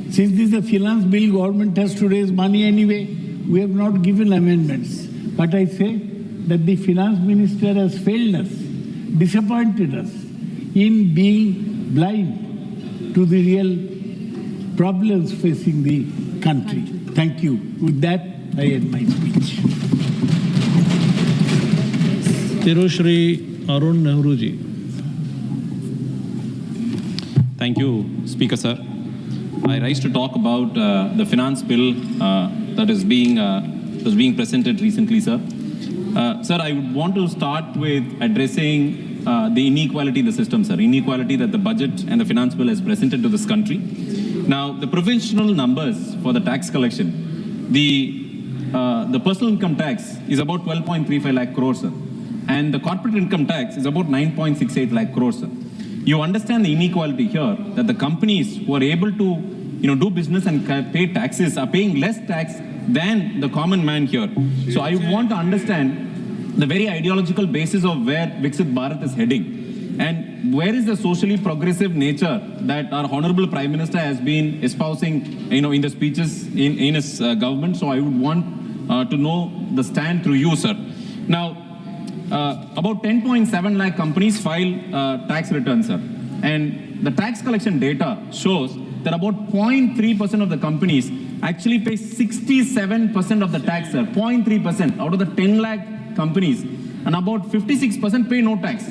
since this is a finance bill, government has to raise money anyway. We have not given amendments. But I say that the finance minister has failed us, disappointed us in being blind to the real problems facing the country. Thank you. With that, I end my speech. Tirushri Arun Nehruji. Thank you, Speaker Sir. I rise to talk about the finance bill that is being presented recently, sir. Sir, I would want to start with addressing the inequality in the system, sir. Inequality that the budget and the finance bill has presented to this country. Now, the provincial numbers for the tax collection, the personal income tax is about 12.35 lakh crores, sir. And the corporate income tax is about 9.68 lakh crores, sir. You understand the inequality here, that the companies who are able to do business and pay taxes are paying less tax than the common man here. So I want to understand the very ideological basis of where Viksit Bharat is heading. And where is the socially progressive nature that our Honorable Prime Minister has been espousing in the speeches in his government? So I would want to know the stand through you, sir. Now, about 10.7 lakh companies file tax returns, sir. And the tax collection data shows that about 0.3% of the companies actually pay 67% of the tax, sir. 0.3% out of the 10 lakh companies. And about 56% pay no tax.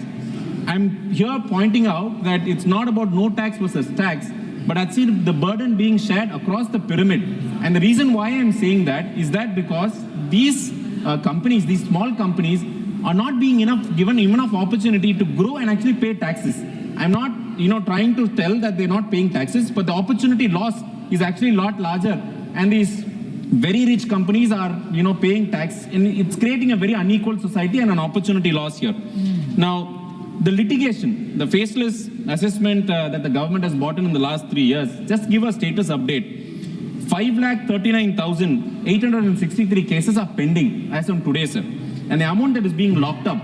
I'm here pointing out that it's not about no tax versus tax, but actually the burden being shared across the pyramid. And the reason why I'm saying that is that because these companies, these small companies, are not being given enough opportunity to grow and actually pay taxes. I'm not, trying to tell that they're not paying taxes, but the opportunity loss is actually a lot larger. And these very rich companies are, paying tax, and it's creating a very unequal society and an opportunity loss here. Now, the litigation, the faceless assessment that the government has brought in the last 3 years, just give a status update. 5,39,863 cases are pending as of today, sir. And the amount that is being locked up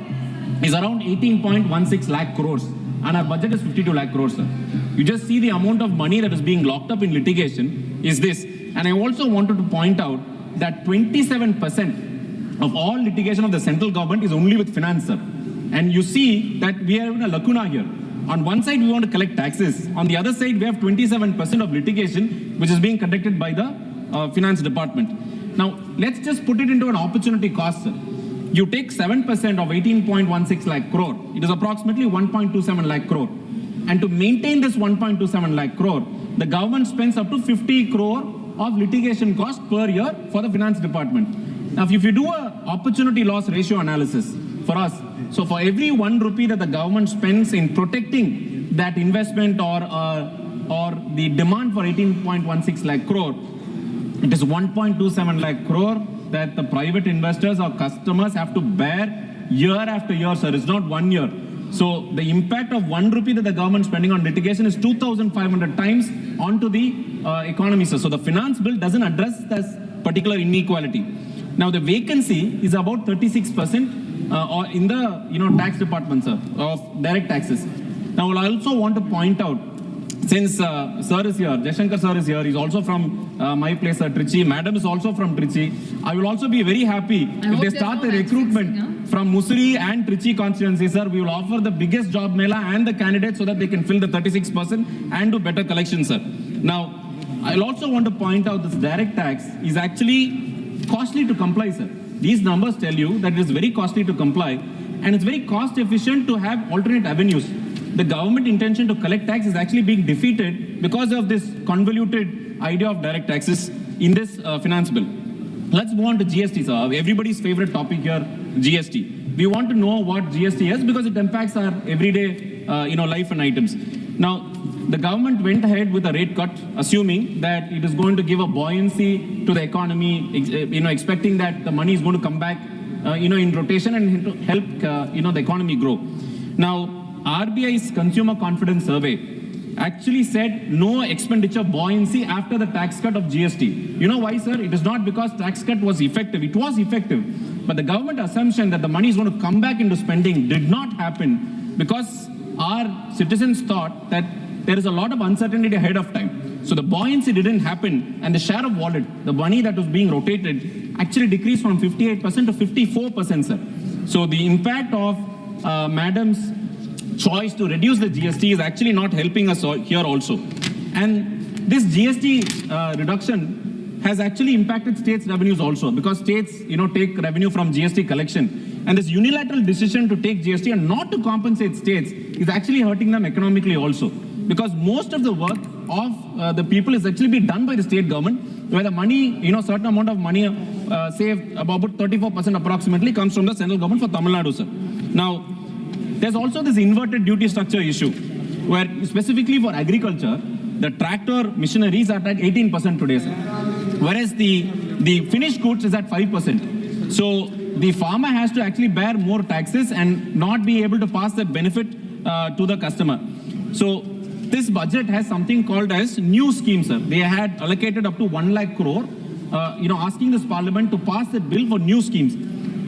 is around 18.16 lakh crores. And our budget is 52 lakh crores, sir. You just see the amount of money that is being locked up in litigation is this. And I also wanted to point out that 27% of all litigation of the central government is only with finance, sir. And you see that we have a lacuna here. On one side, we want to collect taxes. On the other side, we have 27% of litigation, which is being conducted by the finance department. Now, let's just put it into an opportunity cost, sir. You take 7% of 18.16 lakh crore, it is approximately 1.27 lakh crore. And to maintain this 1.27 lakh crore, the government spends up to 50 crore of litigation cost per year for the finance department. Now, if you do an opportunity loss ratio analysis, for us. So for every 1 rupee that the government spends in protecting that investment or the demand for 18.16 lakh crore, it is 1.27 lakh crore that the private investors or customers have to bear year after year, sir. It's not 1 year. So the impact of 1 rupee that the government is spending on litigation is 2,500 times onto the economy, sir. So the finance bill doesn't address this particular inequality. Now the vacancy is about 36% or in the tax department, sir, of direct taxes. Now I also want to point out, since sir is here, Jaishankar sir is here, he's also from my place at Trichy, madam is also from Trichy. I will also be very happy if they start the recruitment from Mussoorie and Trichy constituency, sir. We will offer the biggest job mela and the candidates so that they can fill the 36% and do better collection, sir. Now, I'll also want to point out this direct tax is actually costly to comply, sir. These numbers tell you that it is very costly to comply and it's very cost efficient to have alternate avenues. The government intention to collect tax is actually being defeated because of this convoluted idea of direct taxes in this finance bill. Let's move on to GST, sir. Everybody's favorite topic here, GST. We want to know what GST is because it impacts our everyday, life and items. Now, the government went ahead with a rate cut, assuming that it is going to give a buoyancy to the economy, expecting that the money is going to come back, in rotation and to help, the economy grow. Now, RBI's consumer confidence survey actually said no expenditure buoyancy after the tax cut of GST. You know why, sir? It is not because tax cut was effective. It was effective. But the government assumption that the money is going to come back into spending did not happen because our citizens thought that there is a lot of uncertainty ahead of time. So the buoyancy didn't happen and the share of wallet, the money that was being rotated, actually decreased from 58% to 54%, sir. So the impact of madam's choice to reduce the GST is actually not helping us here also. And this GST reduction has actually impacted states' revenues also because states, take revenue from GST collection. And this unilateral decision to take GST and not to compensate states is actually hurting them economically also. Because most of the work of the people is actually being done by the state government, where the money, certain amount of money saved, about 34% approximately, comes from the central government for Tamil Nadu, sir. Now, there's also this inverted duty structure issue, where specifically for agriculture, the tractor machineries are at 18% today, sir. Whereas the finished goods is at 5%. So the farmer has to actually bear more taxes and not be able to pass the benefit to the customer. So this budget has something called as new schemes, sir. They had allocated up to 1 lakh crore, asking this parliament to pass a bill for new schemes.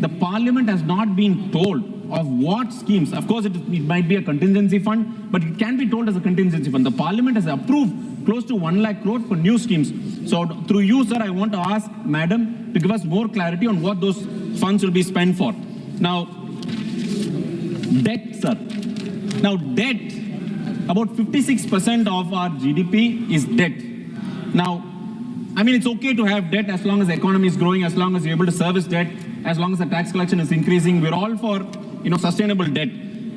The parliament has not been told of what schemes. Of course, it might be a contingency fund, but it can be told as a contingency fund. The parliament has approved close to 1 lakh crore for new schemes. So through you, sir, I want to ask madam to give us more clarity on what those funds will be spent for. Now, debt, sir. Now, debt, about 56% of our GDP is debt. Now, it's okay to have debt as long as the economy is growing, as long as you're able to service debt, as long as the tax collection is increasing. We're all for, sustainable debt.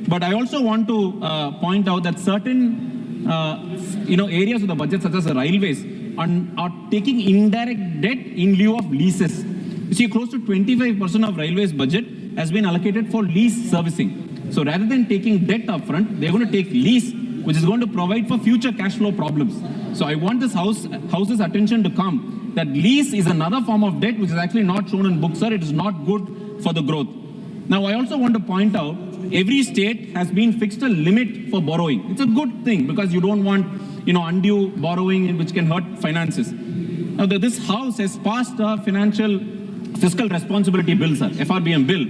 But I also want to point out that certain, areas of the budget, such as the railways, are taking indirect debt in lieu of leases. You see, close to 25% of railways budget has been allocated for lease servicing. So rather than taking debt upfront, they're going to take lease, which is going to provide for future cash flow problems. So I want this house's attention to come that lease is another form of debt which is actually not shown in books, sir. It is not good for the growth. Now, I also want to point out every state has been fixed a limit for borrowing. It's a good thing because you don't want, undue borrowing which can hurt finances. Now, this house has passed a fiscal responsibility bill, sir, FRBM bill,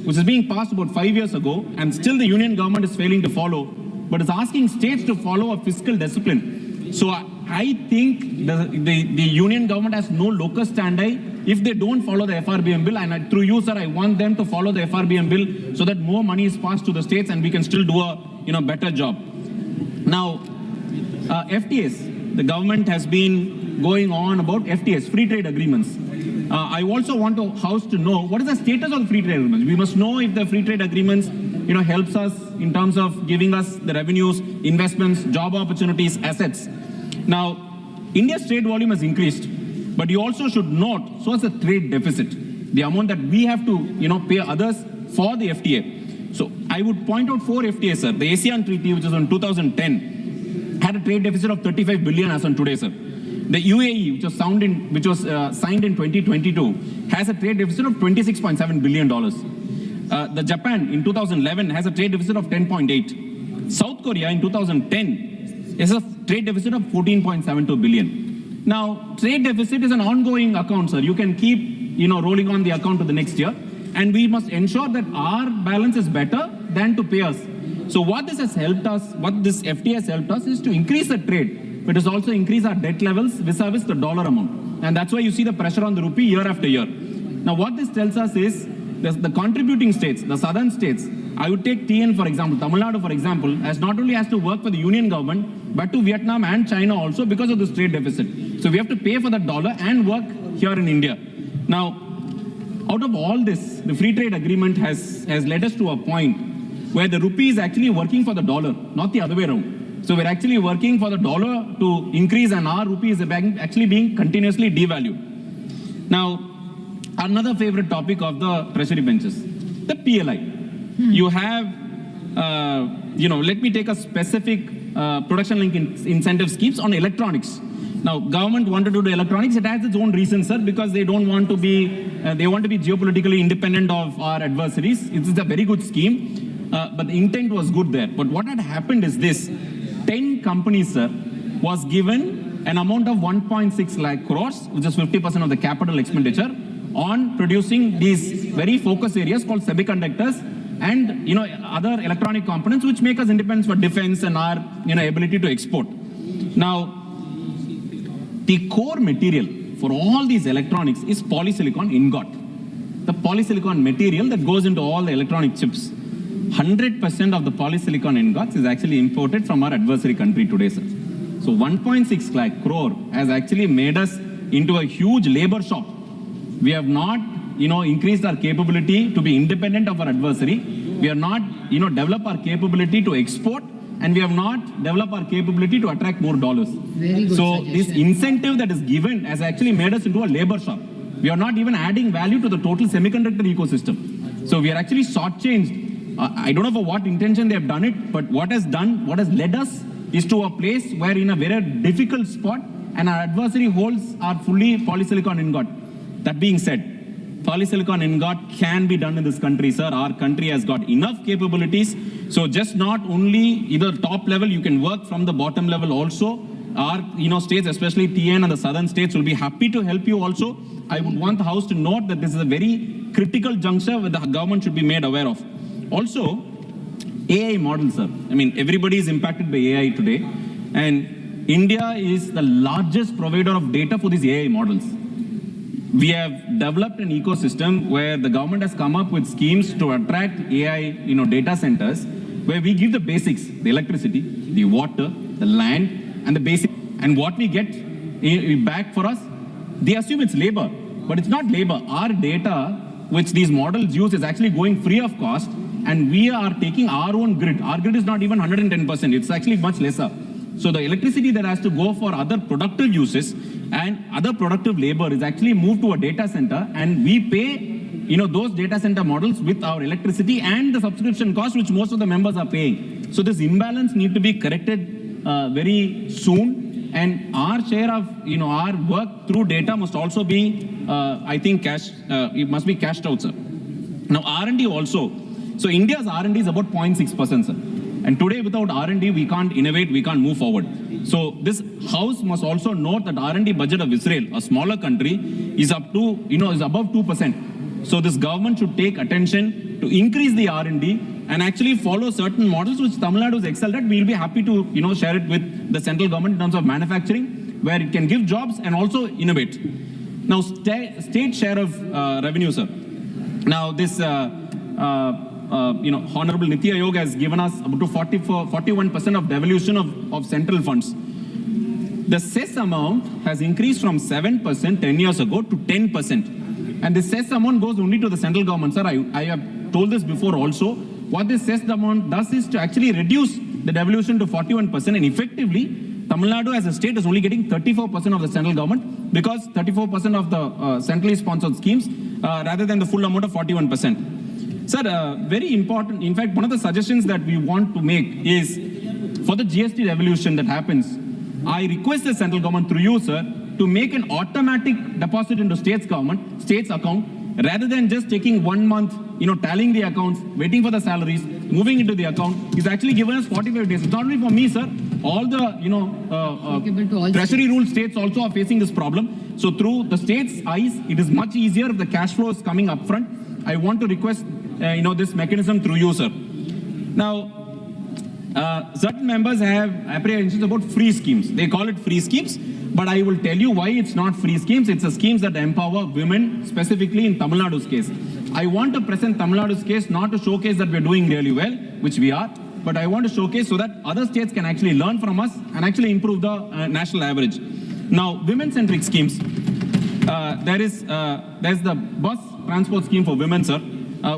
which is being passed about 5 years ago, and still the union government is failing to follow, but is asking states to follow a fiscal discipline. So I think the union government has no locus standi if they don't follow the FRBM bill. And through you, sir, I want them to follow the FRBM bill so that more money is passed to the states and we can still do a better job. Now, FTAs, the government has been going on about FTAs, free trade agreements. I also want the House to know what is the status of the free trade agreements. We must know if the free trade agreements, helps us in terms of giving us the revenues, investments, job opportunities, assets. Now, India's trade volume has increased, but you also should note, so has the trade deficit. the amount that we have to, pay others for the FTA. So I would point out 4 FTAs, sir. The ASEAN Treaty, which was in 2010, had a trade deficit of 35 billion as on today, sir. The UAE, which was signed in 2022, has a trade deficit of $26.7 billion. The Japan in 2011 has a trade deficit of 10.8. South Korea in 2010 has a trade deficit of 14.72 billion. Now, trade deficit is an ongoing account, sir. You can keep, rolling on the account to the next year. And we must ensure that our balance is better than to pay us. So what this has helped us, what this FTA has helped us is to increase the trade, but it has also increased our debt levels vis-a-vis the dollar amount. And that's why you see the pressure on the rupee year after year. Now what this tells us is the contributing states, the southern states, I would take TN for example, Tamil Nadu for example, has not only has to work for the union government, but to Vietnam and China also because of this trade deficit. So we have to pay for the dollar and work here in India. Now, out of all this, the free trade agreement has led us to a point where the rupee is actually working for the dollar, not the other way around. So we're actually working for the dollar to increase and our rupee is actually being continuously devalued. Now, another favorite topic of the treasury benches, the PLI. You have, let me take a specific production link incentive schemes on electronics. Now, government wanted to do electronics. It has its own reasons, sir, because they don't want to be, they want to be geopolitically independent of our adversaries. It is a very good scheme, but the intent was good there. But what had happened is this: 10 companies, sir, was given an amount of 1.6 lakh crores, which is 50% of the capital expenditure, on producing these very focus areas called semiconductors and other electronic components, which make us independent for defense and our ability to export. Now, the core material for all these electronics is polysilicon ingot. The polysilicon material that goes into all the electronic chips. 100% of the polysilicon ingots is actually imported from our adversary country today, sir. So 1.6 lakh crore has actually made us into a huge labor shop. We have not, increased our capability to be independent of our adversary. We have not, developed our capability to export. And we have not developed our capability to attract more dollars. So this incentive that is given has actually made us into a labor shop. We are not even adding value to the total semiconductor ecosystem. So we are actually shortchanged. I don't know for what intention they have done it, but what has led us is to a place where in a very difficult spot and our adversary holds our fully polysilicon ingot. That being said, polysilicon ingot can be done in this country, sir. Our country has got enough capabilities. So just not only either top level, you can work from the bottom level also. Our states, especially TN and the southern states, will be happy to help you also. I would want the House to note that this is a very critical juncture where the government should be made aware of. Also, AI models, sir. I mean, everybody is impacted by AI today. And India is the largest provider of data for these AI models. We have developed an ecosystem where the government has come up with schemes to attract AI, data centers, where we give the basics, the electricity, the water, the land, and the basic. And what we get back for us, they assume it's labor, but it's not labor. Our data, which these models use, is actually going free of cost, and we are taking our own grid. Our grid is not even 110%. It's actually much lesser. So the electricity that has to go for other productive uses and other productive labor is actually moved to a data center, and we pay those data center models with our electricity and the subscription cost which most of the members are paying. So this imbalance needs to be corrected very soon, and our share of our work through data must also be I think it must be cashed out, sir. Now R&D also. So India's R&D is about 0.6%, sir. And today, without R&D, we can't innovate, we can't move forward. So this House must also note that R&D budget of Israel, a smaller country, is up to, is above 2%. So this government should take attention to increase the R&D and actually follow certain models which Tamil Nadu has excelled at. We'll be happy to, share it with the central government in terms of manufacturing, where it can give jobs and also innovate. Now, state share of revenue, sir. Now, this Honorable Niti Ayog has given us up to 41% of devolution of central funds. The cess amount has increased from 7% 10 years ago to 10%. And the cess amount goes only to the central government, sir. I have told this before also. What this cess amount does is to actually reduce the devolution to 41%, and effectively, Tamil Nadu as a state is only getting 34% of the central government, because 34% of the centrally sponsored schemes rather than the full amount of 41%. Sir, very important. In fact, one of the suggestions that we want to make is for the GST revolution that happens, I request the central government through you, sir, to make an automatic deposit into state's account, rather than just taking 1 month, tallying the accounts, waiting for the salaries, moving into the account. He's actually given us 45 days. It's not only for me, sir. All the, treasury rule states also are facing this problem. So through the state's eyes, it is much easier if the cash flow is coming up front. I want to request, this mechanism through you, sir. Now, certain members have apprehensions about free schemes. They call it free schemes, but I will tell you why it's not free schemes. It's a schemes that empower women, specifically in Tamil Nadu's case. I want to present Tamil Nadu's case not to showcase that we're doing really well, which we are, but I want to showcase so that other states can actually learn from us and actually improve the national average. Now, women-centric schemes. There's the bus transport scheme for women, sir,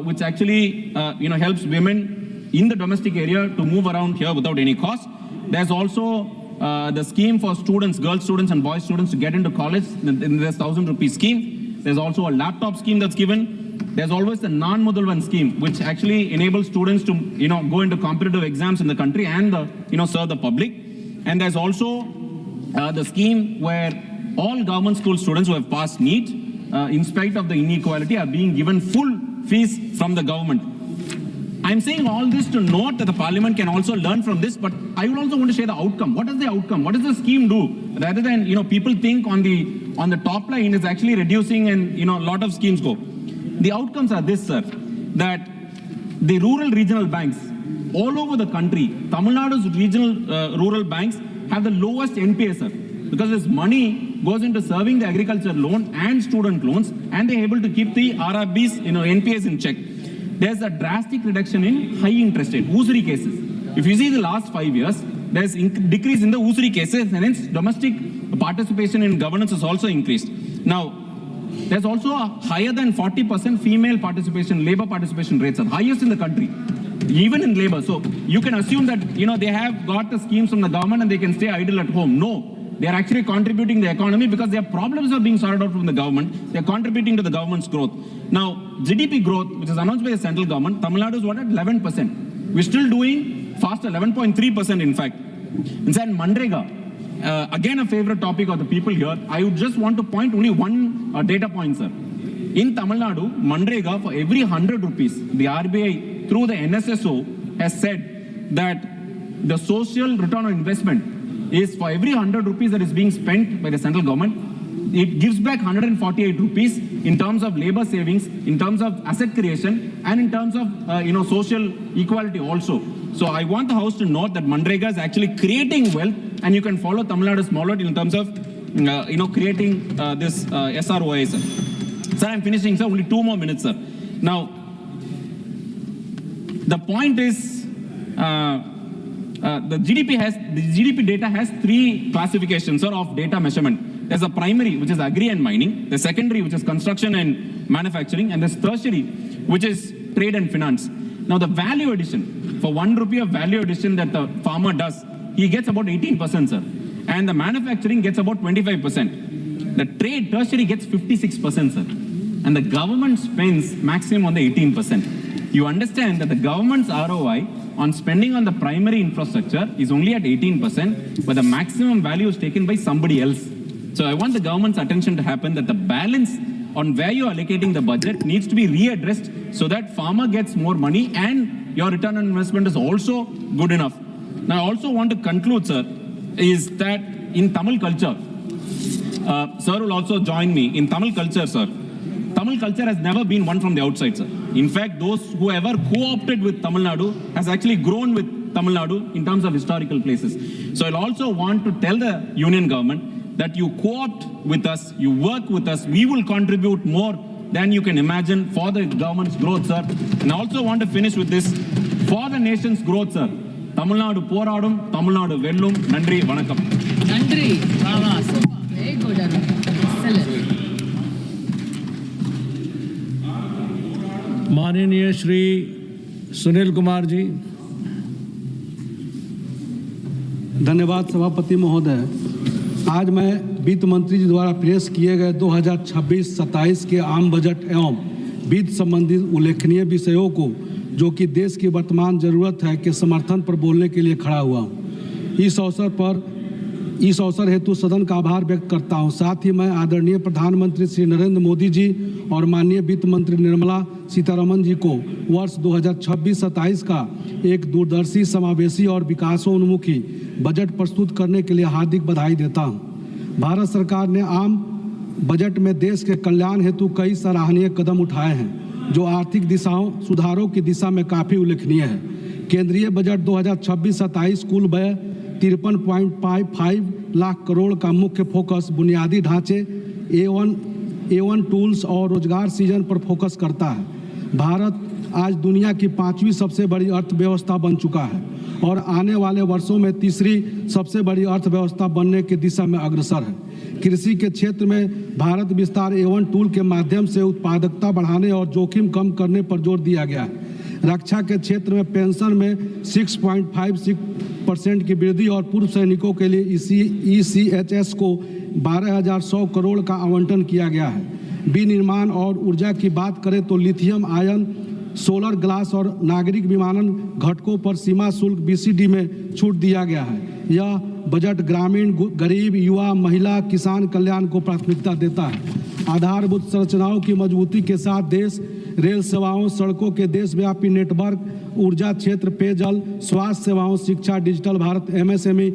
which actually helps women in the domestic area to move around here without any cost. There's also the scheme for students, girl students and boy students to get into college. There's 1,000 rupee scheme. There's also a laptop scheme that's given. There's always the non-Mudalvan scheme, which actually enables students to go into competitive exams in the country and serve the public. And there's also the scheme where all government school students who have passed NEET, in spite of the inequality, are being given full fees from the government. I'm saying all this to note that the parliament can also learn from this, but I would also want to share the outcome. What is the outcome? What does the scheme do? Rather than, people think on the top line is actually reducing and, a lot of schemes go. The outcomes are this, sir, that the rural regional banks all over the country, Tamil Nadu's regional rural banks have the lowest NPA, sir, because this money goes into serving the agriculture loan and student loans, and they're able to keep the RRBs, NPAs in check. There's a drastic reduction in high interest rate, usury cases. If you see the last 5 years, there's decrease in the usury cases, and hence domestic participation in governance has also increased. Now, there's also a higher than 40% female participation, labor participation rates are highest in the country, even in labor. So you can assume that, they have got the schemes from the government and they can stay idle at home. No, they are actually contributing to the economy because their problems are being sorted out from the government. They're contributing to the government's growth. Now, GDP growth, which is announced by the central government, Tamil Nadu is what at 11%. We're still doing faster, 11.3% in fact. Inside Mandrega, again a favorite topic of the people here, I would just want to point only one data point, sir. In Tamil Nadu, Mandrega, for every 100 rupees, the RBI through the NSSO has said that the social return on investment is for every 100 rupees that is being spent by the central government, it gives back 148 rupees in terms of labor savings, in terms of asset creation, and in terms of social equality also. So I want the House to note that Mandrega is actually creating wealth, and you can follow Tamil Nadu's model in terms of creating this SROI, sir. Sir, I'm finishing, sir. Only 2 more minutes, sir. Now, the point is, the GDP data has 3 classifications, sir, of data measurement. There's a primary, which is agri and mining. There's secondary, which is construction and manufacturing. And there's tertiary, which is trade and finance. Now, the value addition, for 1 rupee of value addition that the farmer does, he gets about 18%, sir. And the manufacturing gets about 25%. The trade, tertiary, gets 56%, sir. And the government spends maximum on the 18%. You understand that the government's ROI on spending on the primary infrastructure is only at 18%, but the maximum value is taken by somebody else. So I want the government's attention to happen that the balance on where you're allocating the budget needs to be readdressed so that farmer gets more money and your return on investment is also good enough. Now, I also want to conclude, sir, is that in Tamil culture, sir will also join me, in Tamil culture, sir, Tamil culture has never been one from the outside, sir. In fact, those who ever co-opted with Tamil Nadu has actually grown with Tamil Nadu in terms of historical places. So I'll also want to tell the union government that you co-opt with us, you work with us, we will contribute more than you can imagine for the government's growth, sir. And I also want to finish with this, for the nation's growth, sir. Tamil Nadu poradum, Tamil Nadu vellum, nandri, vanakkam. Nandri, brava, super, very good, excellent. माननीय श्री सुनील कुमार जी। धन्यवाद सभापति महोदय। आज मैं वित्त मंत्री जी द्वारा पेश किए गए 2026-27 के आम बजट एवं वित्त संबंधित उल्लेखनीय विषयों को, जो कि देश की वर्तमान जरूरत है, के समर्थन पर बोलने के लिए खड़ा हुआ हूँ। इस अवसर हेतु सदन का आभार व्यक्त करता हूँ। साथ ही मैं आदरणीय प्रधानमंत्री श्री नरेंद्र मोदी जी और माननीय वित्त मंत्री निर्मला सीतारमण जी को वर्ष 2026-27 का एक दूरदर्शी, समावेशी और विकासोन्मुखी बजट प्रस्तुत करने के लिए हार्दिक बधाई देता हूँ। भारत सरकार ने आम बजट में देश के कल्याण हेतु कई सराहनीय कदम उठाए हैं, जो आर्थिक सुधारों की दिशा में काफ़ी उल्लेखनीय है। केंद्रीय बजट 2026-27 कुल व्यय 53.55 लाख करोड़ का मुख्य फोकस बुनियादी ढांचे, A1 टूल्स और रोजगार सृजन पर फोकस करता है। भारत आज दुनिया की 5वीं सबसे बड़ी अर्थव्यवस्था बन चुका है और आने वाले वर्षों में तीसरी सबसे बड़ी अर्थव्यवस्था बनने की दिशा में अग्रसर है। कृषि के क्षेत्र में भारत विस्तार A1 टूल के माध्यम से उत्पादकता बढ़ाने और जोखिम कम करने पर जोर दिया गया है। रक्षा के क्षेत्र में पेंशन में 6.56% की वृद्धि और पूर्व सैनिकों के लिए ECHS को 12,100 करोड़ का आवंटन किया गया है। विनिर्माण और ऊर्जा की बात करें तो लिथियम आयन, सोलर ग्लास और नागरिक विमानन घटकों पर सीमा शुल्क BCD में छूट दिया गया है। यह बजट ग्रामीण, गरीब, युवा, महिला, किसान कल्याण को प्राथमिकता देता है। आधारभूत संरचनाओं की मजबूती के साथ देश रेल सेवाओं, सड़कों के देशव्यापी नेटवर्क, ऊर्जा क्षेत्र, पेयजल, स्वास्थ्य सेवाओं, शिक्षा, डिजिटल भारत, MSME,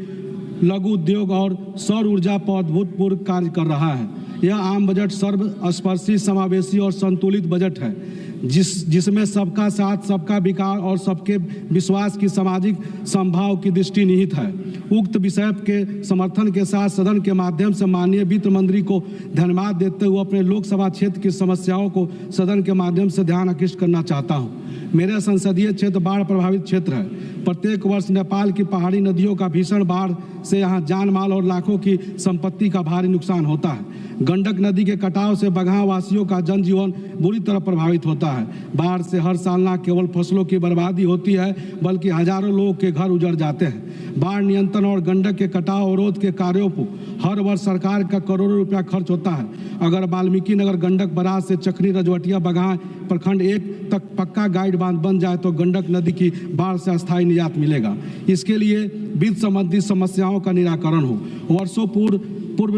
लघु उद्योग और सौर ऊर्जा पर अभूतपूर्व कार्य कर रहा है। यह आम बजट सर्वस्पर्शी, समावेशी और संतुलित बजट है, जिसमें सबका साथ, सबका विकास और सबके विश्वास की सामाजिक समभाव की दृष्टि निहित है। उक्त विषय के समर्थन के साथ सदन के माध्यम से माननीय वित्त मंत्री को धन्यवाद देते हुए अपने लोकसभा क्षेत्र की समस्याओं को सदन के माध्यम से ध्यान आकृष्ट करना चाहता हूँ। मेरा संसदीय क्षेत्र बाढ़ प्रभावित क्षेत्र है। प्रत्येक वर्ष नेपाल की पहाड़ी नदियों का भीषण बाढ़ से यहाँ जान माल और लाखों की संपत्ति का भारी नुकसान होता है। गंडक नदी के कटाव से बगहा वासियों का जनजीवन बुरी तरह प्रभावित होता है। बाढ़ से हर साल न केवल फसलों की बर्बादी होती है, बल्कि हजारों लोगों के घर उजड़ जाते हैं। बाढ़ नियंत्रण और गंडक के कटाव अवरोध के कार्यों को हर वर्ष सरकार का करोड़ों रुपया खर्च होता है। अगर वाल्मीकि नगर गंडक बराज से चक्री, रजवटिया, बगहा प्रखंड 1 तक पक्का गाइड बांध बन जाए तो गंडक नदी की बाढ़ से अस्थायी निजात मिलेगा। इसके लिए वित्त संबंधी समस्याओं का निराकरण हो। वर्षों पूर्व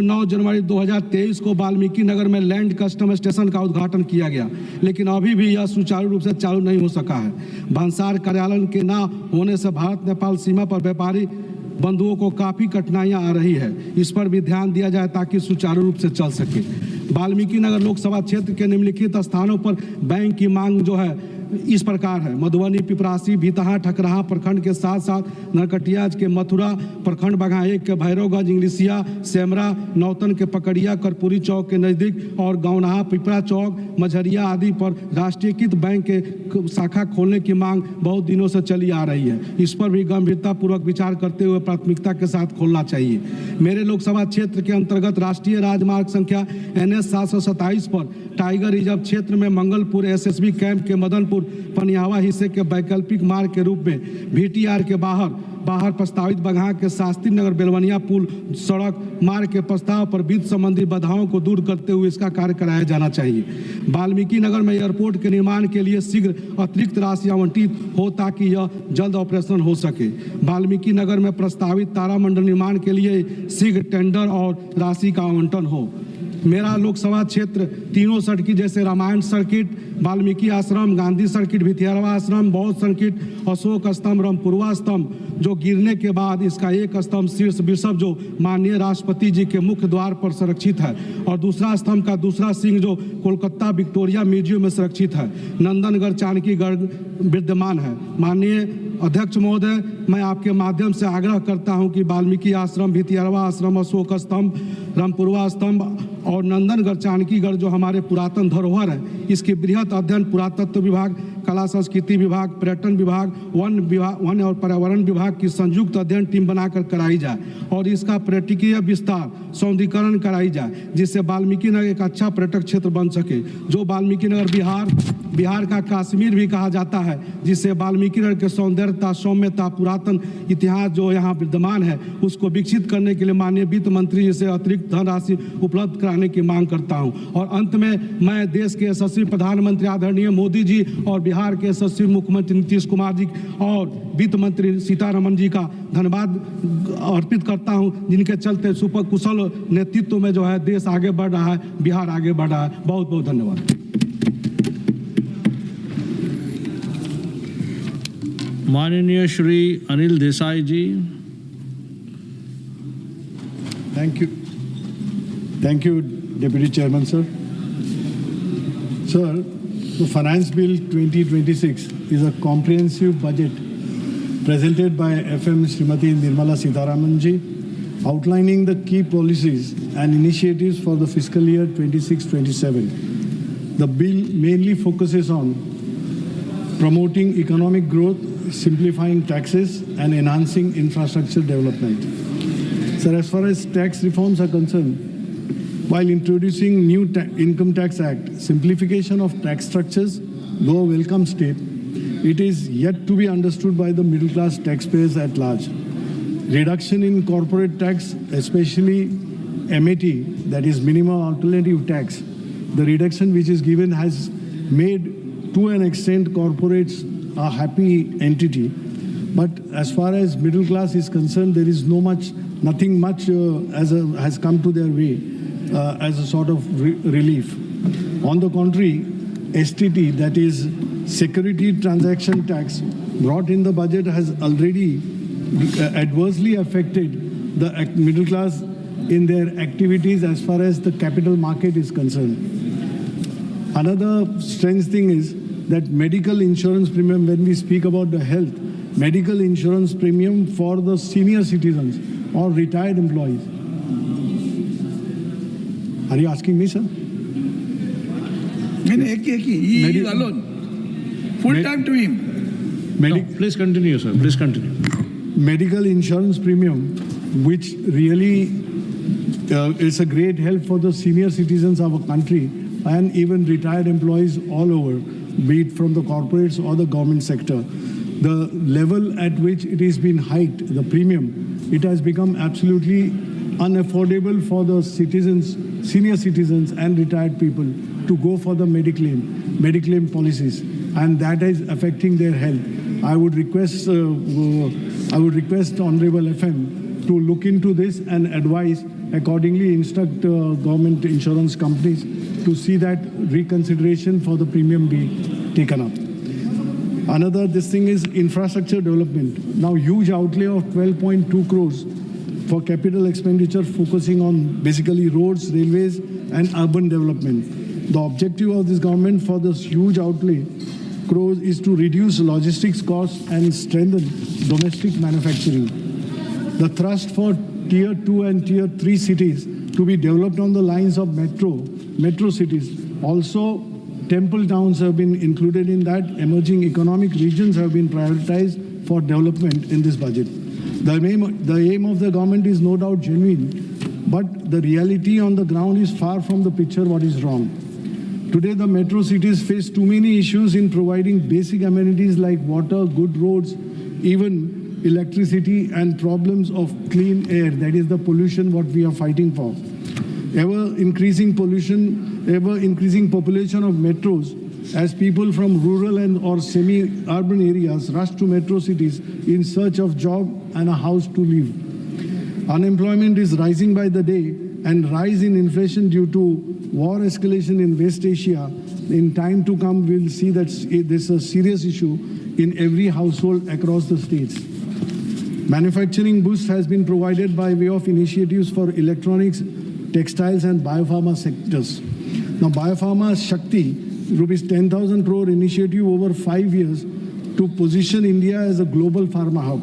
9 जनवरी 2023 को वाल्मीकि नगर में लैंड कस्टम स्टेशन का उद्घाटन किया गया, लेकिन अभी भी यह सुचारू रूप से चालू नहीं हो सका है। भंसार कार्यालय के न होने से भारत नेपाल सीमा पर व्यापारी बंधुओं को काफ़ी कठिनाइयां आ रही है। इस पर भी ध्यान दिया जाए ताकि सुचारू रूप से चल सके। वाल्मीकि नगर लोकसभा क्षेत्र के निम्नलिखित स्थानों पर बैंक की मांग जो है इस प्रकार है: मधुबनी, पिपरासी, भीतहा, ठकराहा प्रखंड के साथ साथ नरकटियाज के मथुरा प्रखंड, बगहा 1 के भैरवगंज, इंग्लिसिया, सेमरा, नौतन के पकड़िया, कर्पूरी चौक के नज़दीक और गौनाहा, पिपरा चौक, मझरिया आदि पर राष्ट्रीयकृत बैंक के शाखा खोलने की मांग बहुत दिनों से चली आ रही है। इस पर भी गंभीरतापूर्वक विचार करते हुए प्राथमिकता के साथ खोलना चाहिए। मेरे लोकसभा क्षेत्र के अंतर्गत राष्ट्रीय राजमार्ग संख्या NS 727 पर टाइगर रिजर्व क्षेत्र में मंगलपुर SSB कैंप के मदनपुर पनियावा हिस्से के वैकल्पिक मार्ग के रूप में VTR के बाहर प्रस्तावित बगहा के शास्त्री नगर बेलवनिया पुल सड़क मार्ग के प्रस्ताव पर वित्त संबंधी बाधाओं को दूर करते हुए इसका कार्य कराया जाना चाहिए। वाल्मीकि नगर में एयरपोर्ट के निर्माण के लिए शीघ्र अतिरिक्त राशि आवंटित हो ताकि यह जल्द ऑपरेशन हो सके। वाल्मीकि नगर में प्रस्तावित तारामंडल निर्माण के लिए शीघ्र टेंडर और राशि का आवंटन हो। मेरा लोकसभा क्षेत्र तीनों सर्किट जैसे रामायण सर्किट, वाल्मीकि आश्रम, गांधी सर्किट, भिथियारवा आश्रम, बौद्ध सर्किट, अशोक स्तंभ, रामपुरवा स्तंभ जो गिरने के बाद इसका एक स्तंभ शीर्ष बिशप जो माननीय राष्ट्रपति जी के मुख्य द्वार पर सुरक्षित है और दूसरा स्तंभ का दूसरा सिंह जो कोलकाता विक्टोरिया म्यूजियम में सुरक्षित है, नंदनगढ़ चाणकीगढ़ विद्यमान है। माननीय अध्यक्ष महोदय, मैं आपके माध्यम से आग्रह करता हूं कि वाल्मीकि आश्रम, भिथियारवा आश्रम, अशोक स्तंभ, रामपुरवा स्तंभ और नंदनगढ़ चाणकीगढ़ जो हमारे पुरातन धरोहर है, इसके बृहत अध्ययन पुरातत्व विभाग, कला संस्कृति विभाग, पर्यटन विभाग, वन और पर्यावरण विभाग की संयुक्त अध्ययन टीम बनाकर कराई जाए और इसका पर्यटकीय विस्तार, सौंदर्यीकरण कराई जाए, जिससे वाल्मीकि नगर एक अच्छा पर्यटक क्षेत्र बन सके। जो वाल्मीकि नगर बिहार का कश्मीर भी कहा जाता है, जिससे वाल्मीकि नगर के सौंदर्यता, सौम्यता, पुरातन इतिहास जो यहाँ विद्यमान है उसको विकसित करने के लिए माननीय वित्त मंत्री जी से अतिरिक्त धनराशि उपलब्ध कराने की मांग करता हूँ। और अंत में मैं देश के यशस्वी प्रधानमंत्री आदरणीय मोदी जी और बिहार के यशस्वी मुख्यमंत्री नीतीश कुमार जी और वित्त मंत्री सीतारमण जी का धन्यवाद अर्पित करता हूं, जिनके चलते सुपर कुशल नेतृत्व में जो है देश आगे बढ़ रहा है, बिहार आगे बढ़ रहा है। बहुत बहुत धन्यवाद। माननीय श्री अनिल देसाई जी। Thank you, Deputy Chairman, sir. Sir, the Finance Bill 2026 is a comprehensive budget presented by FM Srimati Nirmala Sitharaman ji, outlining the key policies and initiatives for the fiscal year 26-27. The bill mainly focuses on promoting economic growth, simplifying taxes, and enhancing infrastructure development. Sir, as far as tax reforms are concerned, while introducing new Income Tax Act, simplification of tax structures, though a welcome step, it is yet to be understood by the middle class taxpayers at large. Reduction in corporate tax, especially MAT, that is minimum alternative tax, the reduction which is given has made to an extent corporates a happy entity. But as far as middle class is concerned, there is nothing much has come to their way as a sort of relief. On the contrary, STT, that is Security Transaction Tax, brought in the budget has already adversely affected the middle class in their activities as far as the capital market is concerned. Another strange thing is that medical insurance premium, when we speak about the health, medical insurance premium for the senior citizens or retired employees. Are you asking me, sir? He alone. Full time to him. No, please continue, sir. Please continue. Medical insurance premium, which really is a great help for the senior citizens of our country and even retired employees all over, be it from the corporates or the government sector. The level at which it has been hiked, the premium, it has become absolutely unaffordable for the citizens, senior citizens and retired people to go for the Mediclaim policies, and that is affecting their health. I would request Honorable FM to look into this and advise accordingly, instruct government insurance companies to see that reconsideration for the premium be taken up. Another, this thing is infrastructure development. Now huge outlay of 12.2 crores for capital expenditure focusing on basically roads, railways and urban development. The objective of this government for this huge outlay crores is to reduce logistics costs and strengthen domestic manufacturing. The thrust for Tier 2 and Tier 3 cities to be developed on the lines of metro cities. Also, temple towns have been included in that. Emerging economic regions have been prioritized for development in this budget. The aim of the government is no doubt genuine, but the reality on the ground is far from the picture what is wrong. Today, the metro cities face too many issues in providing basic amenities like water, good roads, even electricity, and problems of clean air. That is the pollution what we are fighting for. Ever-increasing population of metros as people from rural and or semi-urban areas rush to metro cities in search of job and a house to live. Unemployment is rising by the day, and rise in inflation due to war escalation in West Asia. In time to come, we'll see that this is a serious issue in every household across the states. Manufacturing boost has been provided by way of initiatives for electronics, textiles and biopharma sectors. Now, Biopharma Shakti, rupees 10,000 crore initiative over 5 years to position India as a global pharma hub.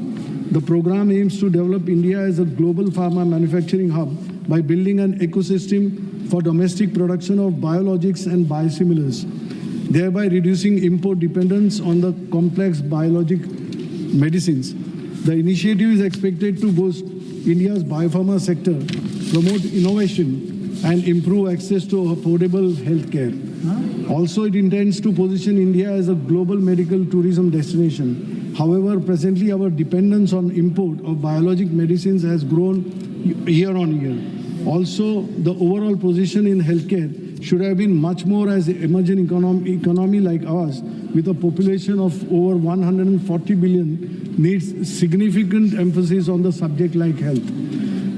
The program aims to develop India as a global pharma manufacturing hub by building an ecosystem for domestic production of biologics and biosimilars, thereby reducing import dependence on the complex biologic medicines. The initiative is expected to boost India's biopharma sector, promote innovation, and improve access to affordable health care. Also, it intends to position India as a global medical tourism destination. However, presently our dependence on import of biologic medicines has grown year on year. Also, the overall position in healthcare should have been much more as an emerging economy like ours, with a population of over 140 billion, needs significant emphasis on the subject like health.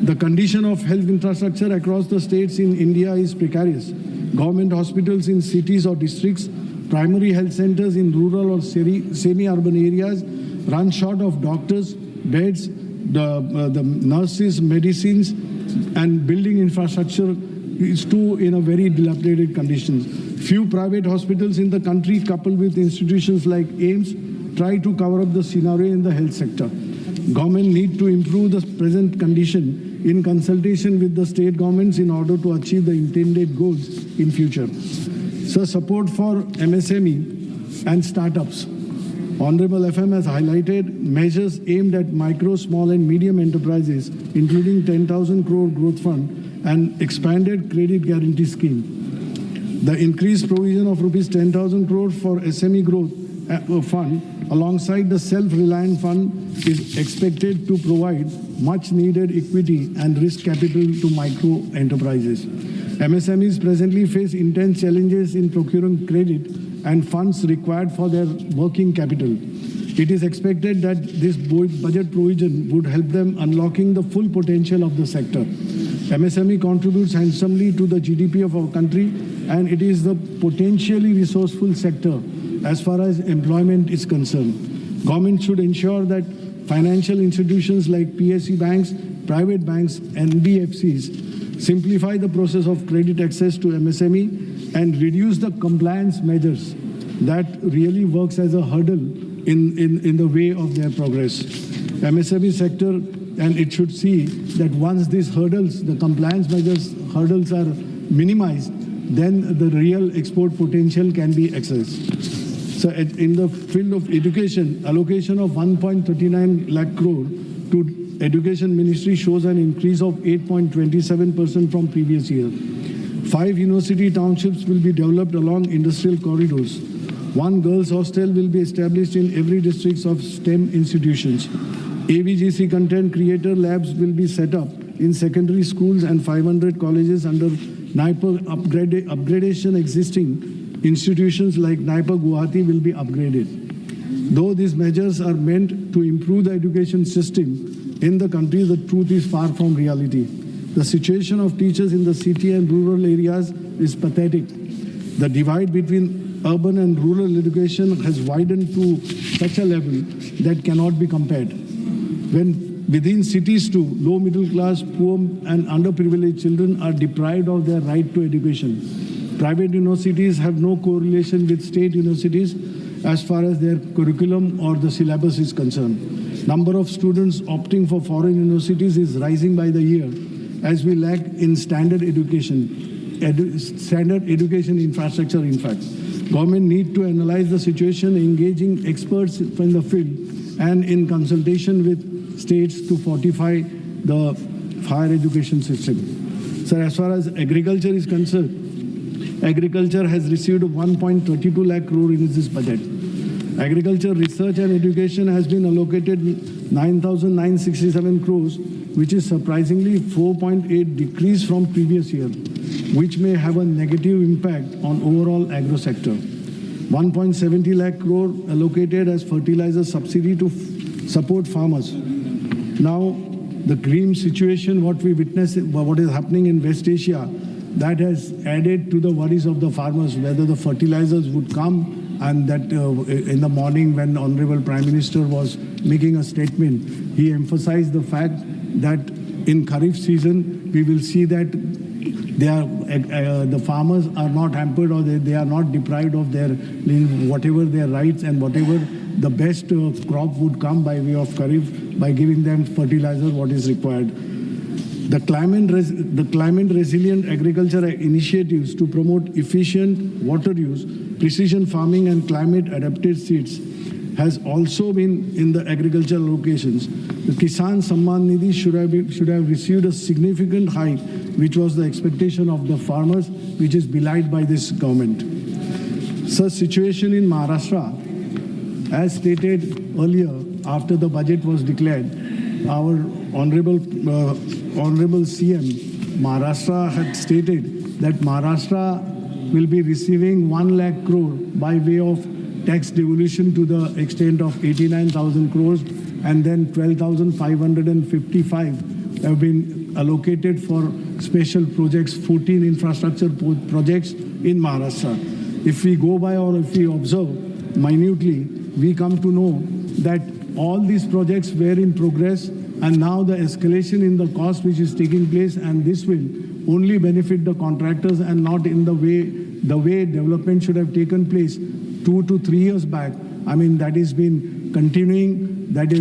The condition of health infrastructure across the states in India is precarious. Government hospitals in cities or districts, primary health centers in rural or semi-urban areas run short of doctors, beds, the nurses, medicines, and building infrastructure is too in a very dilapidated conditions. Few private hospitals in the country, coupled with institutions like AIIMS, try to cover up the scenario in the health sector. Government need to improve the present condition in consultation with the state governments in order to achieve the intended goals in future. So support for MSME and startups. Honorable FM has highlighted measures aimed at micro, small and medium enterprises, including 10,000 crore growth fund and expanded credit guarantee scheme. The increased provision of rupees 10,000 crore for SME growth fund alongside the self-reliant fund is expected to provide much needed equity and risk capital to micro enterprises. MSMEs presently face intense challenges in procuring credit and funds required for their working capital. It is expected that this budget provision would help them unlocking the full potential of the sector. MSME contributes handsomely to the GDP of our country, and it is the potentially resourceful sector as far as employment is concerned. Government should ensure that financial institutions like PSU banks, private banks, NBFCs simplify the process of credit access to MSME and reduce the compliance measures that really works as a hurdle in the way of their progress. MSME sector, and it should see that once these hurdles, the compliance measures hurdles are minimized, then the real export potential can be accessed. So in the field of education, allocation of 1.39 lakh crore to Education Ministry shows an increase of 8.27% from previous year. 5 university townships will be developed along industrial corridors. 1 girls' hostel will be established in every district of STEM institutions. AVGC content creator labs will be set up in secondary schools and 500 colleges under NIPER upgradation. Existing institutions like NIPER Guwahati will be upgraded. Though these measures are meant to improve the education system in the country, the truth is far from reality. The situation of teachers in the city and rural areas is pathetic. The divide between urban and rural education has widened to such a level that cannot be compared. When within cities too, low middle class, poor and underprivileged children are deprived of their right to education. Private universities have no correlation with state universities as far as their curriculum or the syllabus is concerned. Number of students opting for foreign universities is rising by the year as we lack in standard education infrastructure in fact. Government need to analyze the situation, engaging experts from the field and in consultation with states to fortify the higher education system. So as far as agriculture is concerned, agriculture has received 1.32 lakh crore in this budget. Agriculture research and education has been allocated 9,967 crores, which is surprisingly 4.8 decrease from previous year, which may have a negative impact on overall agro sector. 1.70 lakh crore allocated as fertilizer subsidy to support farmers. Now, the green situation, what we witness, what is happening in West Asia, that has added to the worries of the farmers, whether the fertilizers would come, and that in the morning when Honorable Prime Minister was making a statement, he emphasized the fact that in Kharif season, we will see that the farmers are not hampered or they are not deprived of their whatever their rights and whatever the best crop would come by way of Kharif by giving them fertilizer what is required. The climate resilient agriculture initiatives to promote efficient water use, precision farming and climate adapted seeds has also been in the agricultural allocations. The Kisan Samman Nidhi should have received a significant hike, which was the expectation of the farmers, which is belied by this government. Sir, situation in Maharashtra, as stated earlier, after the budget was declared, our honorable CM Maharashtra had stated that Maharashtra will be receiving 1 lakh crore by way of tax devolution to the extent of 89,000 crores, and then 12,555 have been allocated for special projects, 14 infrastructure projects in Maharashtra. If we go by or if we observe minutely, we come to know that all these projects were in progress, and now the escalation in the cost which is taking place, and this will only benefit the contractors and not in the way development should have taken place 2 to 3 years back. I mean, that has been continuing, that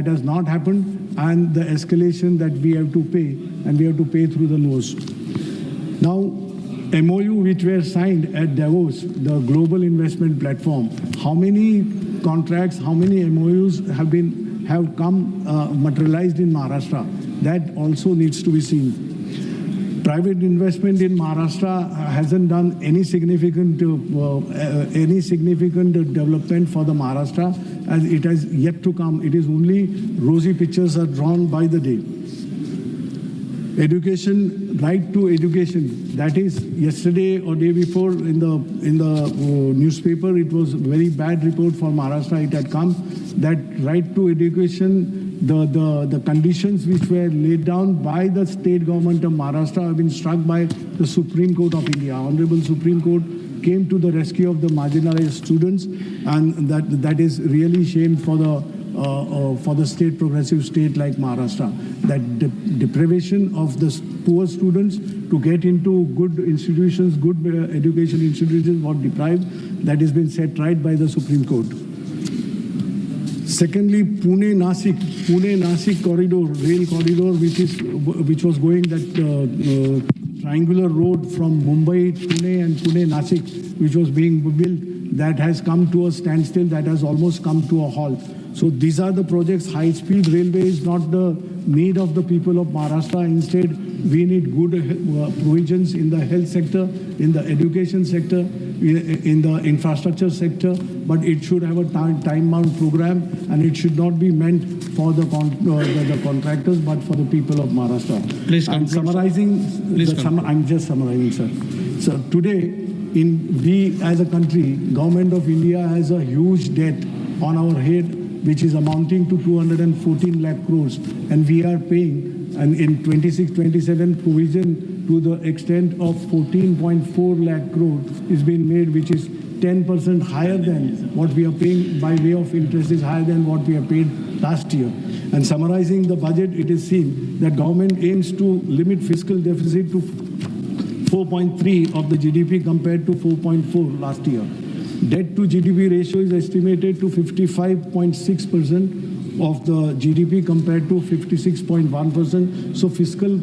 has not happened, and the escalation that we have to pay, and we have to pay through the nose. Now, MOU which were signed at Davos, the global investment platform, how many contracts, how many MOUs have come materialized in Maharashtra? That also needs to be seen. Private investment in Maharashtra hasn't done any significant development for the Maharashtra, as it has yet to come. It is only rosy pictures are drawn by the day. Education, right to education. That is, yesterday or day before in the newspaper, it was a very bad report for Maharashtra. It had come that right to education, the conditions which were laid down by the state government of Maharashtra have been struck by the Supreme Court of India. Honorable Supreme Court came to the rescue of the marginalized students, and that is really shame for the state, progressive state like Maharashtra. That deprivation of the poor students to get into good institutions, good education institutions, was deprived. That has been set right by the Supreme Court. Secondly, Pune-Nasik corridor, rail corridor, which was going that triangular road from Mumbai, Pune and Pune-Nasik, which was being built, that has come to a standstill, that has almost come to a halt. So these are the projects. High-speed railway is not the need of the people of Maharashtra. Instead, we need good provisions in the health sector, in the education sector, in the infrastructure sector, but it should have a time-bound program, and it should not be meant for the contractors, but for the people of Maharashtra. Please I'm summarizing. I'm just summarizing, sir. So today, we as a country, Government of India has a huge debt on our head, which is amounting to 214 lakh crores, and we are paying, and in 26-27 provision to the extent of 14.4 lakh crore is being made, which is 10% higher than what we are paying by way of interest, is higher than what we have paid last year. And summarizing the budget, it is seen that government aims to limit fiscal deficit to 4.3 of the GDP compared to 4.4 last year. Debt to GDP ratio is estimated to 55.6% of the GDP compared to 56.1%. So fiscal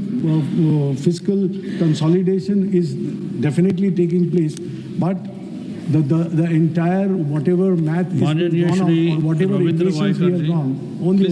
consolidation is definitely taking place, but the entire whatever math is gone or whatever equations we have gone, only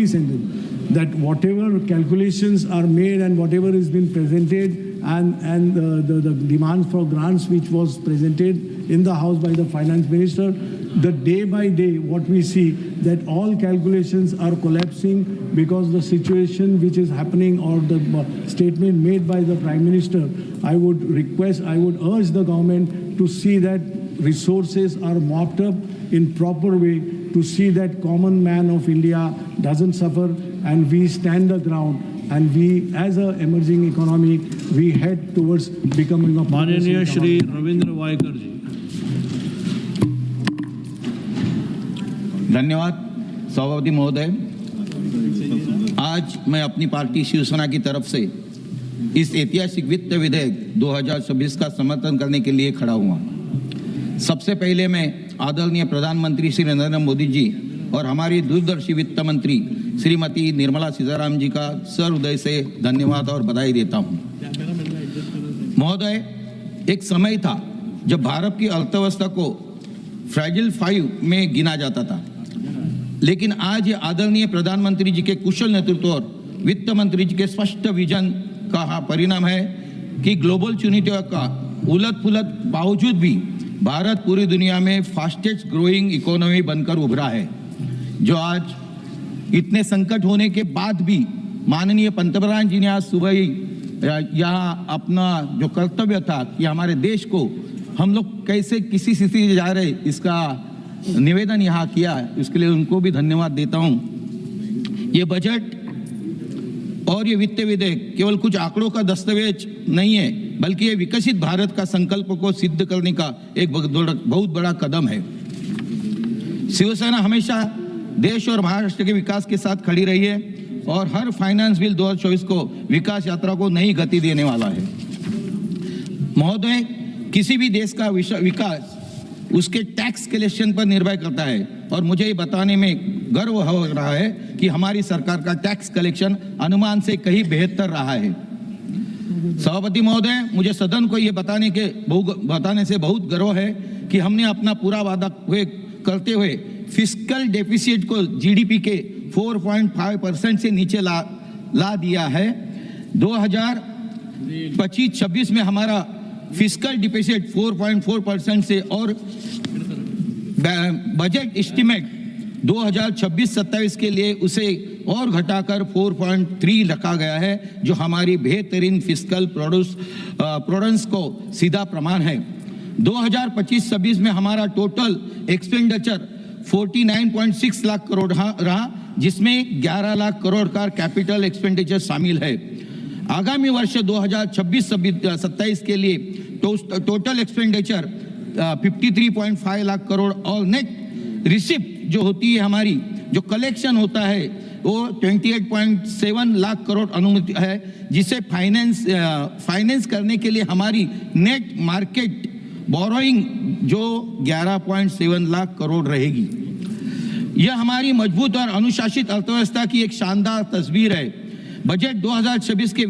sentence that whatever calculations are made and whatever has been presented, and the demand for grants which was presented in the House by the Finance Minister, the day by day what we see that all calculations are collapsing because the situation which is happening, or the statement made by the Prime Minister, I would urge the government to see that resources are mopped up in proper way, to see that common man of India doesn't suffer, and we stand the ground, and we as an emerging economy, we head towards becoming a माननीय श्री रविंद्र वायकर जी। धन्यवाद सभापति महोदय। आज मैं अपनी party Shiv Sena की तरफ से इस ऐतिहासिक वित्त विधेयक 2026 का समर्थन करने के लिए खड़ा हुआ। सबसे पहले मैं आदरणीय प्रधानमंत्री श्री नरेंद्र मोदी जी और हमारी दूरदर्शी वित्त मंत्री श्रीमती निर्मला सीतारामन जी का सहृदय से धन्यवाद और बधाई देता हूं। महोदय, एक समय था जब भारत की अर्थव्यवस्था को फ्रैजिल 5 में गिना जाता था, लेकिन आज ये आदरणीय प्रधानमंत्री जी के कुशल नेतृत्व और वित्त मंत्री जी के स्पष्ट विजन का परिणाम है कि ग्लोबल चुनौतियों का उलट-पुलट बावजूद भी भारत पूरी दुनिया में फास्टेस्ट ग्रोइंग इकोनॉमी बनकर उभरा है, जो आज इतने संकट होने के बाद भी माननीय पंतप्रधान जी ने आज सुबह ही यहाँ अपना जो कर्तव्य था कि हमारे देश को हम लोग कैसे किसी स्थिति से जा रहे, इसका निवेदन यहाँ किया, इसके लिए उनको भी धन्यवाद देता हूँ। ये बजट और ये वित्त विधेयक केवल कुछ आंकड़ों का दस्तावेज नहीं है, बल्कि ये विकसित भारत का संकल्प को सिद्ध करने का एक बहुत बड़ा कदम है। शिवसेना हमेशा देश और महाराष्ट्र के विकास के साथ खड़ी रही है और हर फाइनेंस बिल 2024 को विकास यात्रा को नई गति देने वाला है। महोदय, किसी भी देश का विकास उसके टैक्स कलेक्शन पर निर्भर करता है और मुझे ये बताने में गर्व हो रहा है कि हमारी सरकार का टैक्स कलेक्शन अनुमान से कहीं बेहतर रहा है। सभापति महोदय, मुझे सदन को ये बताने से बहुत गर्व है कि हमने अपना पूरा वादा करते हुए फिस्कल डेफिसिट को जीडीपी के 4.5% से नीचे ला दिया है। 2025-26 में हमारा फिस्कल डिफिसिट 4.4% से और बजट एस्टिमेट 2026-27 के लिए उसे और घटाकर 4.3 रखा गया है, जो हमारी बेहतरीन फिस्कल प्रोडेंस को सीधा प्रमाण है। 2025-26 में हमारा टोटल एक्सपेंडिचर 49.6 लाख करोड़ रहा, जिसमें 11 लाख करोड़ का कैपिटल एक्सपेंडिचर शामिल है। आगामी वर्ष 2026-27 के लिए टोटल एक्सपेंडिचर 53.5 लाख करोड़ और नेट रिसिप्ट जो होती है हमारी, जो कलेक्शन होता है वो 28.7 लाख करोड़ अनुमति है, जिसे फाइनेंस करने के लिए हमारी नेट मार्केट बोरोइंग जो 11.7 लाख करोड़ रहेगी। यह हमारी मजबूत और अनुशासित अर्थव्यवस्था की एक शानदार तस्वीर है। बजट 2026 के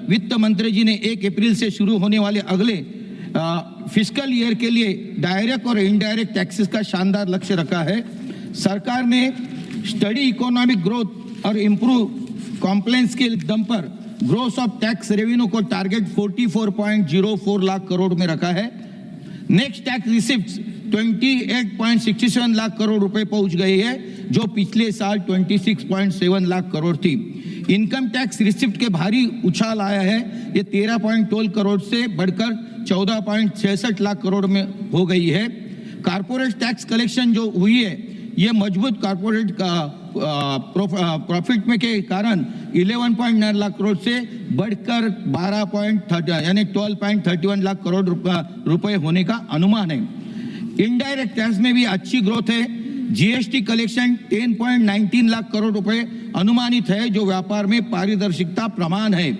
वित्त मंत्री जी ने 1 अप्रैल से शुरू होने वाले अगले फिस्कल ईयर के लिए डायरेक्ट और इनडायरेक्ट टैक्सेस का शानदार लक्ष्य रखा है। सरकार ने स्टडी इकोनॉमिक ग्रोथ और इम्प्रूव कॉम्प्लायंस के दम पर ग्रोथ ऑफ टैक्स रेवेन्यू को टारगेट 44.04 लाख करोड़ में रखा है। Next tax receipts 28.67 lakh crore रुपए पहुंच गई है, जो पिछले साल 26.7 लाख करोड़ थी। इनकम टैक्स रिसिप्ट के भारी उछाल आया है, ये 13.12 करोड़ से बढ़कर 14.66 लाख करोड़ में हो गई है। कारपोरेट टैक्स कलेक्शन जो हुई है, ये मजबूत कारपोरेट का प्रॉफिट में के कारण 11.9 लाख करोड़ से बढ़कर 12.31 लाख करोड़ रुपए होने का अनुमान है। इनडायरेक्ट टैक्स में भी अच्छी ग्रोथ है। जीएसटी कलेक्शन 10.19 लाख करोड़ रुपए अनुमानित है, जो व्यापार में पारदर्शिता प्रमाण है।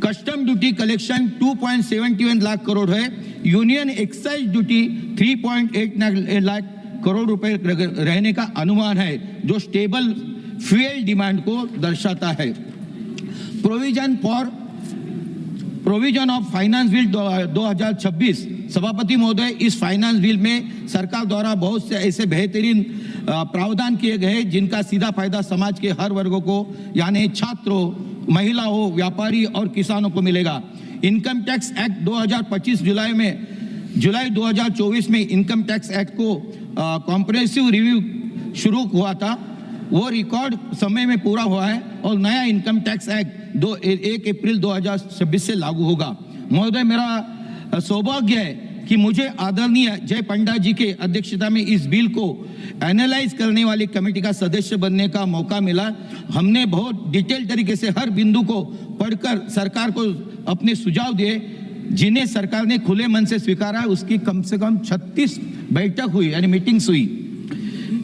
Custom duty collection 2.71 lakh crore है। Union excise duty 3.8 lakh crore रुपए रहने का अनुमान है, जो स्टेबल फ्यूल डिमांड को दर्शाता है। प्रोविजन ऑफ फाइनेंस बिल 2026, सभापति महोदय, इस फाइनेंस बिल में सरकार द्वारा बहुत से ऐसे बेहतरीन प्रावधान किए गए जिनका सीधा फायदा समाज के हर वर्गों को, यानी छात्रों, महिलाओं, व्यापारी और किसानों को मिलेगा। इनकम टैक्स एक्ट 2025 जुलाई 2024 में इनकम टैक्स एक्ट को कॉम्प्रिहेंसिव रिव्यू शुरू हुआ था, वो रिकॉर्ड समय में पूरा हुआ है और नया इनकम टैक्स एक्ट 1 अप्रैल 2026 से लागू होगा। महोदय, मेरा सौभाग्य है कि मुझे आदरणीय जय पंडा जी के अध्यक्षता में इस बिल को एनालाइज करने वाली कमेटी का सदस्य बनने का मौका मिला। हमने बहुत डिटेल तरीके से हर बिंदु को पढ़कर सरकार को अपने सुझाव दिए, जिन्हें सरकार ने खुले मन से स्वीकारा। उसकी कम से कम 36 बैठक हुई, यानी मीटिंग्स हुई।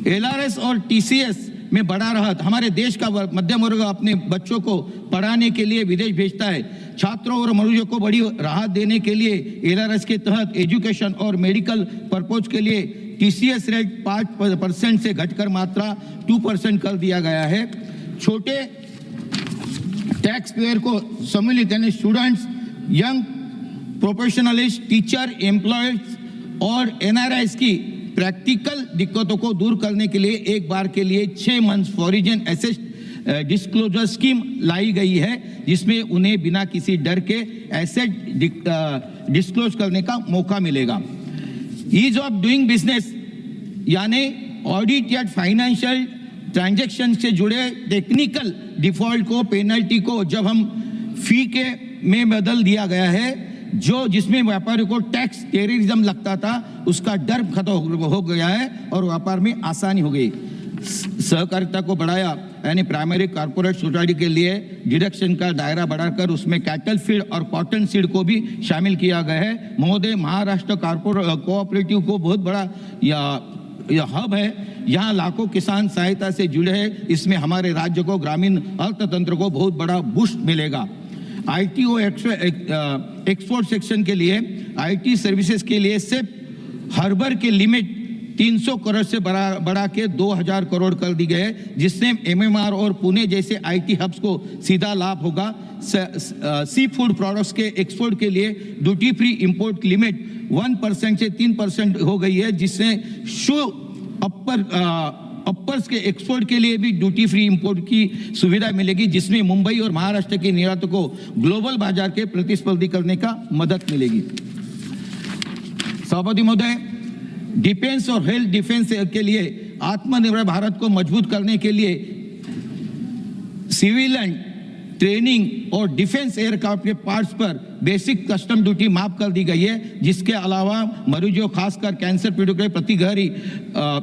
एलआरएस और टीसीएस में बड़ा राहत, हमारे देश का मध्यम वर्ग अपने बच्चों को पढ़ाने के लिए विदेश भेजता है। छात्रों और मरीजों को बड़ी राहत देने के लिए एलआरएस के तहत एजुकेशन और मेडिकल पर्पज के लिए टीसीएस रेट 5% से घटकर मात्रा 2% कर दिया गया है। छोटे टैक्स पेयर को सम्मिलित, यानी students, young professionalist, teacher, employees और एनआरआईज की प्रैक्टिकल दिक्कतों को दूर करने के लिए एक बार के लिए 6 months foreign asset disclosure scheme लाई गई है, जिसमें उन्हें बिना किसी डर के एसेट डिस्क्लोज करने का मौका मिलेगा। ईज ऑफ डूइंग बिजनेस यानी ऑडिट या फाइनेंशियल ट्रांजैक्शन से जुड़े टेक्निकल डिफॉल्ट को, पेनल्टी को जब हम फी के में बदल दिया गया है, जो जिसमें व्यापारी को टैक्स टेररिज्म लगता था उसका डर खत्म हो गया है और व्यापार में आसानी हो गई। सहकारिता को बढ़ाया यानी प्राइमरी कॉर्पोरेट सोसाइटी के लिए डिडक्शन का दायरा बढ़ाकर उसमें कैटल फीड और कॉटन सीड को भी शामिल किया गया है। महोदय, महाराष्ट्र कोऑपरेटिव को बहुत बड़ा यह हब है, यहाँ लाखों किसान सहायता से जुड़े हैं। इसमें हमारे राज्य को, ग्रामीण अर्थतंत्र को बहुत बड़ा बूस्ट मिलेगा। आईटीओ एक्सपोर्ट सेक्शन के लिए, आईटी सर्विसेज के लिए सिर्फ हर्बर के लिमिट 300 करोड़ से बढ़ा के 2000 करोड़ कर दी गए, जिससे एमएमआर और पुणे जैसे आईटी हब्स को सीधा लाभ होगा। सी फूड प्रोडक्ट्स के एक्सपोर्ट के लिए ड्यूटी फ्री इंपोर्ट लिमिट 1% से 3% हो गई है, जिससे शू अपर्स के एक्सपोर्ट के लिए भी ड्यूटी फ्री इंपोर्ट की सुविधा मिलेगी, जिसमें मुंबई और महाराष्ट्र के निर्यातों को ग्लोबल बाजार के प्रतिस्पर्धी करने का मदद मिलेगी। सभापति महोदय, डिफेंस और हेल्थ डिफेंस के लिए आत्मनिर्भर भारत को मजबूत करने के लिए सिविलियन ट्रेनिंग और डिफेंस एयरक्राफ्ट के पार्ट्स पर बेसिक कस्टम ड्यूटी माफ कर दी गई है, जिसके अलावा मरीजों खासकर कैंसर पीड़ितों के प्रति गहरी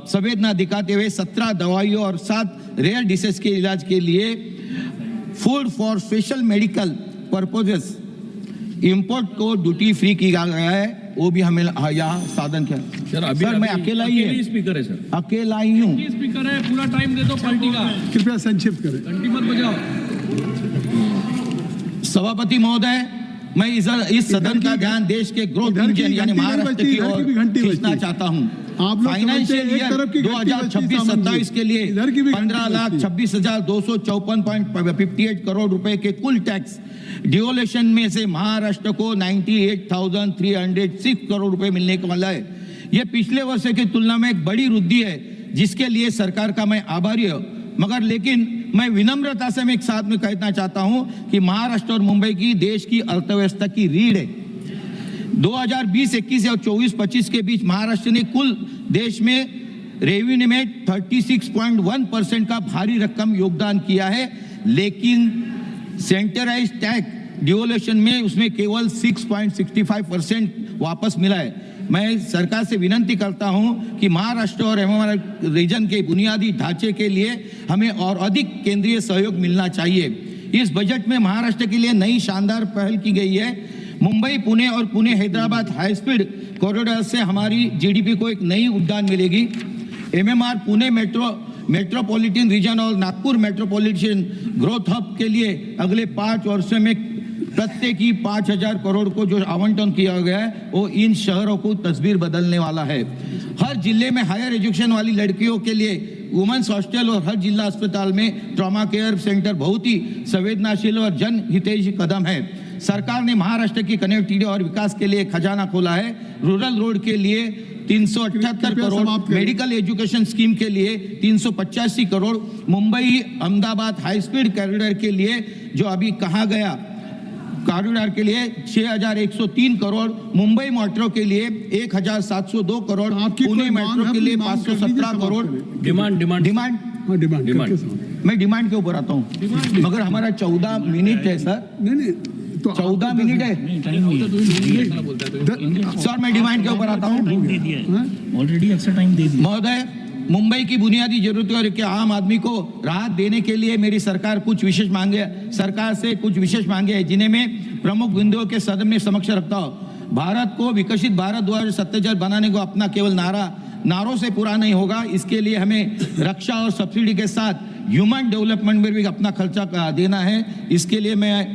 संवेदना दिखाते हुए 17 दवाइयों और 7 रेयर डिसीज के इलाज के लिए food for special medical purposes import को ड्यूटी फ्री किया गया है। वो भी हमें यहाँ साधन क्या सर, मैं अकेला ही है, स्पीकर है सर, अकेला ही हूँ। स्पीकर है, पूरा टाइम दे दो पार्टी का। कृपया संक्षिप्त करें, घंटी मत बजाओ। सभापति महोदय, मैं इस सदन का ध्यान देश के ग्रोथ इंजन यानी महाराष्ट्र की ओर खींचना चाहता हूँ। फाइनेंशियल ईयर 2026-27 के लिए 15,26,254.58 करोड़ रुपए के कुल टैक्स डिवोल्यूशन में से महाराष्ट्र को 98,306 करोड़ रुपए मिलने को वाला है। यह पिछले वर्ष की तुलना में एक बड़ी वृद्धि है, जिसके लिए सरकार का मैं आभारी हूँ। मगर लेकिन मैं विनम्रता से मैं एक साथ में कहना चाहता हूं कि महाराष्ट्र और मुंबई की देश की अर्थव्यवस्था की रीढ़ है। 2020-21 और 24-25 के बीच महाराष्ट्र ने कुल देश में रेवेन्यू में 36.1% का भारी रकम योगदान किया है, लेकिन सेंट्रलाइज्ड टैक्स डिवोल्यूशन में उसमें केवल 6.65% वापस मिला है। मैं सरकार से विनती करता हूं कि महाराष्ट्र और एमएमआर रीजन के बुनियादी ढांचे के लिए हमें और अधिक केंद्रीय सहयोग मिलना चाहिए। इस बजट में महाराष्ट्र के लिए नई शानदार पहल की गई है। मुंबई पुणे और Pune Hyderabad high speed corridor से हमारी जीडीपी को एक नई उड़ान मिलेगी। एमएमआर पुणे मेट्रोपॉलिटन रीजन और नागपुर मेट्रोपॉलिटन ग्रोथ हब के लिए अगले 5 वर्षों में प्रत्येक ही 5,000 करोड़ को जो आवंटन किया गया है, वो इन शहरों को तस्वीर बदलने वाला है। हर जिले में हायर एजुकेशन वाली लड़कियों के लिए वुमेन्स हॉस्टल और हर जिला अस्पताल में ट्रॉमा केयर सेंटर बहुत ही संवेदनशील और जनहितैषी कदम है। सरकार ने महाराष्ट्र की कनेक्टिविटी और विकास के लिए खजाना खोला है। रूरल रोड के लिए 378 करोड़, मेडिकल एजुकेशन स्कीम के लिए 385 crore, Mumbai Ahmedabad high speed corridor के लिए जो अभी कहा गया कॉरिडोर के लिए 6,103 करोड़, मुंबई मेट्रो के लिए 1,702 करोड़, पुणे मेट्रो के लिए 517 करोड़। डिमांड मैं डिमांड के ऊपर आता हूँ, मगर हमारा 14 मिनट है सर। नहीं तो 14 मिनट है सर, मैं डिमांड के ऊपर आता हूँ। ऑलरेडी एक्स्ट्रा टाइम दे दिया। महोदय, मुंबई की बुनियादी जरूरतों और के आम आदमी को राहत देने के लिए मेरी सरकार से कुछ विशेष मांगे है, जिन्हें मैं प्रमुख बिंदुओं के सदन में समक्ष रखता हूँ। भारत को विकसित भारत 2047 बनाने को अपना केवल नारों से पूरा नहीं होगा। इसके लिए हमें रक्षा और सब्सिडी के साथ ह्यूमन डेवलपमेंट में भी अपना खर्चा देना है। इसके लिए मैं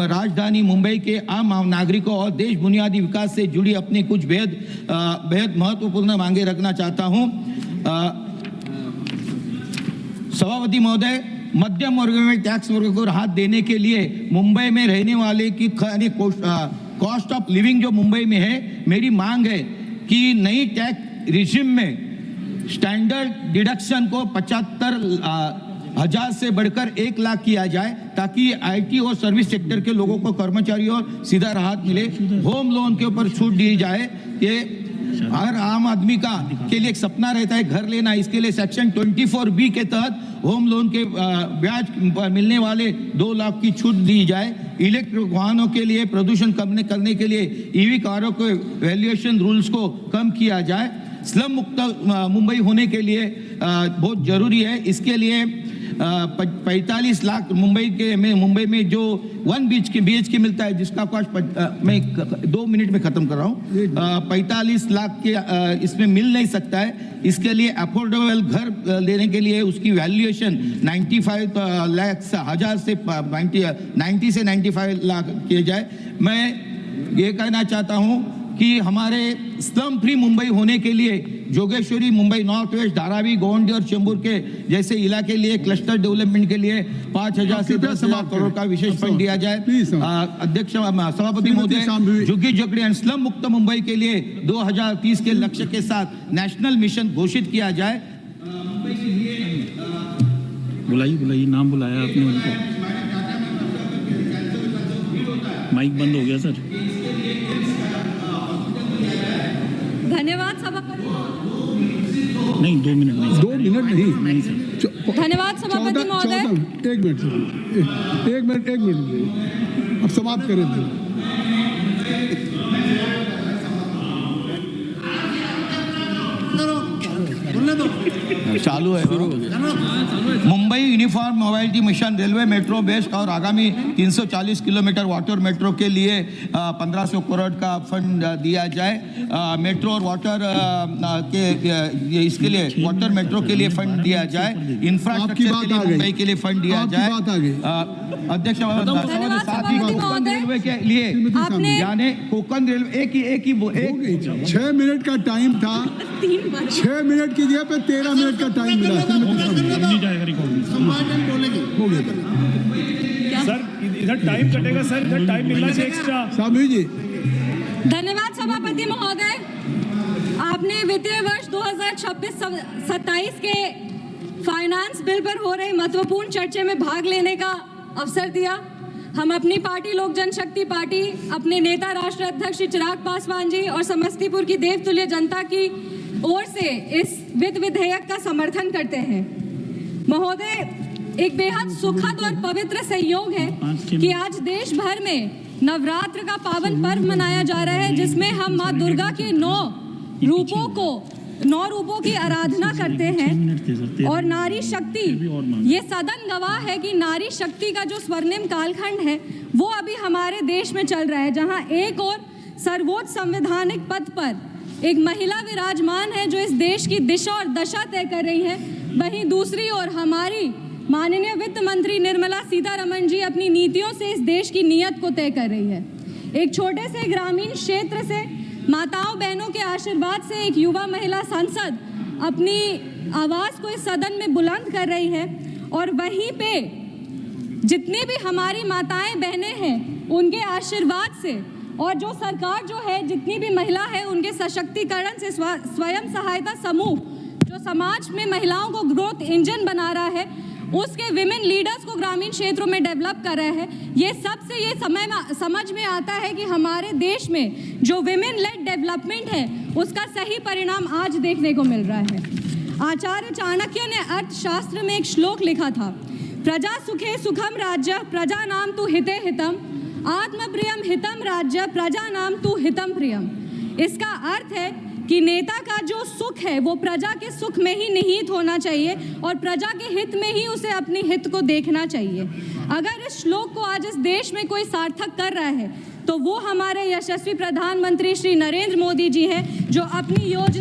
राजधानी मुंबई के आम नागरिकों और देश बुनियादी विकास से जुड़ी अपनी कुछ बेहद महत्वपूर्ण मांगे रखना चाहता हूँ। सभापति महोदय, मध्यम वर्ग में टैक्स वर्ग को राहत देने के लिए मुंबई में रहने वाले की कॉस्ट ऑफ लिविंग जो मुंबई में है, मेरी मांग है कि नई टैक्स रिजिम में स्टैंडर्ड डिडक्शन को 75 1000 से बढ़कर 1 लाख किया जाए, ताकि आईटी और सर्विस सेक्टर के लोगों को, कर्मचारियों और सीधा राहत मिले। होम लोन के ऊपर छूट दी जाए। ये हर आम आदमी का के लिए एक सपना रहता है घर लेना। इसके लिए सेक्शन 24B के तहत होम लोन के ब्याज पर मिलने वाले 2 लाख की छूट दी जाए। इलेक्ट्रिक वाहनों के लिए प्रदूषण कम करने के लिए ईवी कारों के वैल्यूएशन रूल्स को कम किया जाए। स्लम मुक्त मुंबई होने के लिए बहुत जरूरी है। इसके लिए 45 लाख मुंबई में जो 1 BHK मिलता है, जिसका कॉस्ट मैं 2 मिनट में खत्म कर रहा हूँ, 45 लाख के इसमें मिल नहीं सकता है। इसके लिए अफोर्डेबल घर लेने के लिए उसकी वैल्यूएशन 95 लाख से 1000 से 90 से 95 लाख किए जाए। मैं ये कहना चाहता हूँ कि हमारे स्लम फ्री मुंबई होने के लिए जोगेश्वरी, मुंबई नॉर्थ वेस्ट, धारावी, गोंडी और चेंबूर के जैसे इलाके लिए क्लस्टर डेवलपमेंट के लिए 5000 से 10,000 करोड़ का विशेष फंड दिया जाए। अध्यक्ष सभापति महोदय, झुग्गी झोपड़ी एंड स्लम मुक्त मुंबई के लिए 2030 के लक्ष्य के साथ नेशनल मिशन घोषित किया जाए। बुलाइए नाम बुलाया आपने उनको। माइक बंद हो गया सर। धन्यवाद सभापति। नहीं 2 मिनट नहीं, 2 मिनट नहीं सर। धन्यवाद सभापति महोदय। 1 मिनट अब समाप्त करें। चालू है। Mumbai uniform mobility mission railway metro based और आगामी 340 किलोमीटर वाटर मेट्रो के लिए 1500 करोड़ का फंड दिया जाए। मेट्रो और वाटर के इसके लिए वाटर मेट्रो के लिए फंड दिया जाए। इंफ्रास्ट्रक्चर के लिए मुंबई के लिए फंड दिया जाए। अध्यक्ष रेलवे के लिए यानी कोकण रेलवे एक ही 6 मिनट का टाइम था। 6 मिनट की जगह पे 13 मिनट का टाइम मिला। सर इधर टाइम कटेगा सर, इधर टाइम मिलना चाहिए एक्स्ट्रा। सामू जी। धन्यवाद सभापति महोदय। आपने वित्तीय वर्ष 2026-27 के फाइनेंस बिल पर हो रही महत्वपूर्ण चर्चा में भाग लेने का अवसर दिया। हम अपनी पार्टी लोक जनशक्ति पार्टी, अपने नेता राष्ट्र अध्यक्ष श्री चिराग पासवान जी और समस्तीपुर की देवतुल्य जनता की ओर से इस वित्त विधेयक का समर्थन करते हैं। महोदय, एक बेहद सुखद और पवित्र संयोग है कि आज देश भर में नवरात्र का पावन पर्व मनाया जा रहा है, जिसमें हम माँ दुर्गा के 9 रूपों की आराधना करते हैं। और नारी शक्ति, ये सदन गवाह है कि नारी शक्ति का जो स्वर्णिम कालखंड है वो अभी हमारे देश में चल रहा है, जहां एक और सर्वोच्च संवैधानिक पद पर एक महिला विराजमान है जो इस देश की दिशा और दशा तय कर रही है। वहीं दूसरी ओर हमारी माननीय वित्त मंत्री निर्मला सीतारमण जी अपनी नीतियों से इस देश की नीयत को तय कर रही है। एक छोटे से ग्रामीण क्षेत्र से माताओं बहनों के आशीर्वाद से एक युवा महिला सांसद अपनी आवाज को इस सदन में बुलंद कर रही है। और वहीं पे जितनी भी हमारी माताएं बहनें हैं उनके आशीर्वाद से और जो सरकार जो है, जितनी भी महिला है उनके सशक्तिकरण से स्वयं सहायता समूह जो समाज में महिलाओं को ग्रोथ इंजन बना रहा है, उसके विमेन लीडर्स को ग्रामीण क्षेत्रों में डेवलप कर रहे हैं। ये सबसे ये समझ में आता है कि हमारे देश में जो विमेन लेड डेवलपमेंट है उसका सही परिणाम आज देखने को मिल रहा है। आचार्य चाणक्य ने अर्थशास्त्र में एक श्लोक लिखा था, प्रजा सुखे सुखम राज्य प्रजा नाम तु हिते हितम आत्मप्रियम हितम राज्य प्रजा नाम तु हितम प्रियम। इसका अर्थ है कि नेता का जो सुख है वो प्रजा के सुख में ही निहित होना चाहिए और प्रजा के हित में ही उसे अपनी हित को देखना चाहिए। अगर इस श्लोक को आज इस देश में कोई सार्थक कर रहा है तो वो हमारे यशस्वी प्रधानमंत्री श्री नरेंद्र मोदी जी हैं, जो अपनी योजना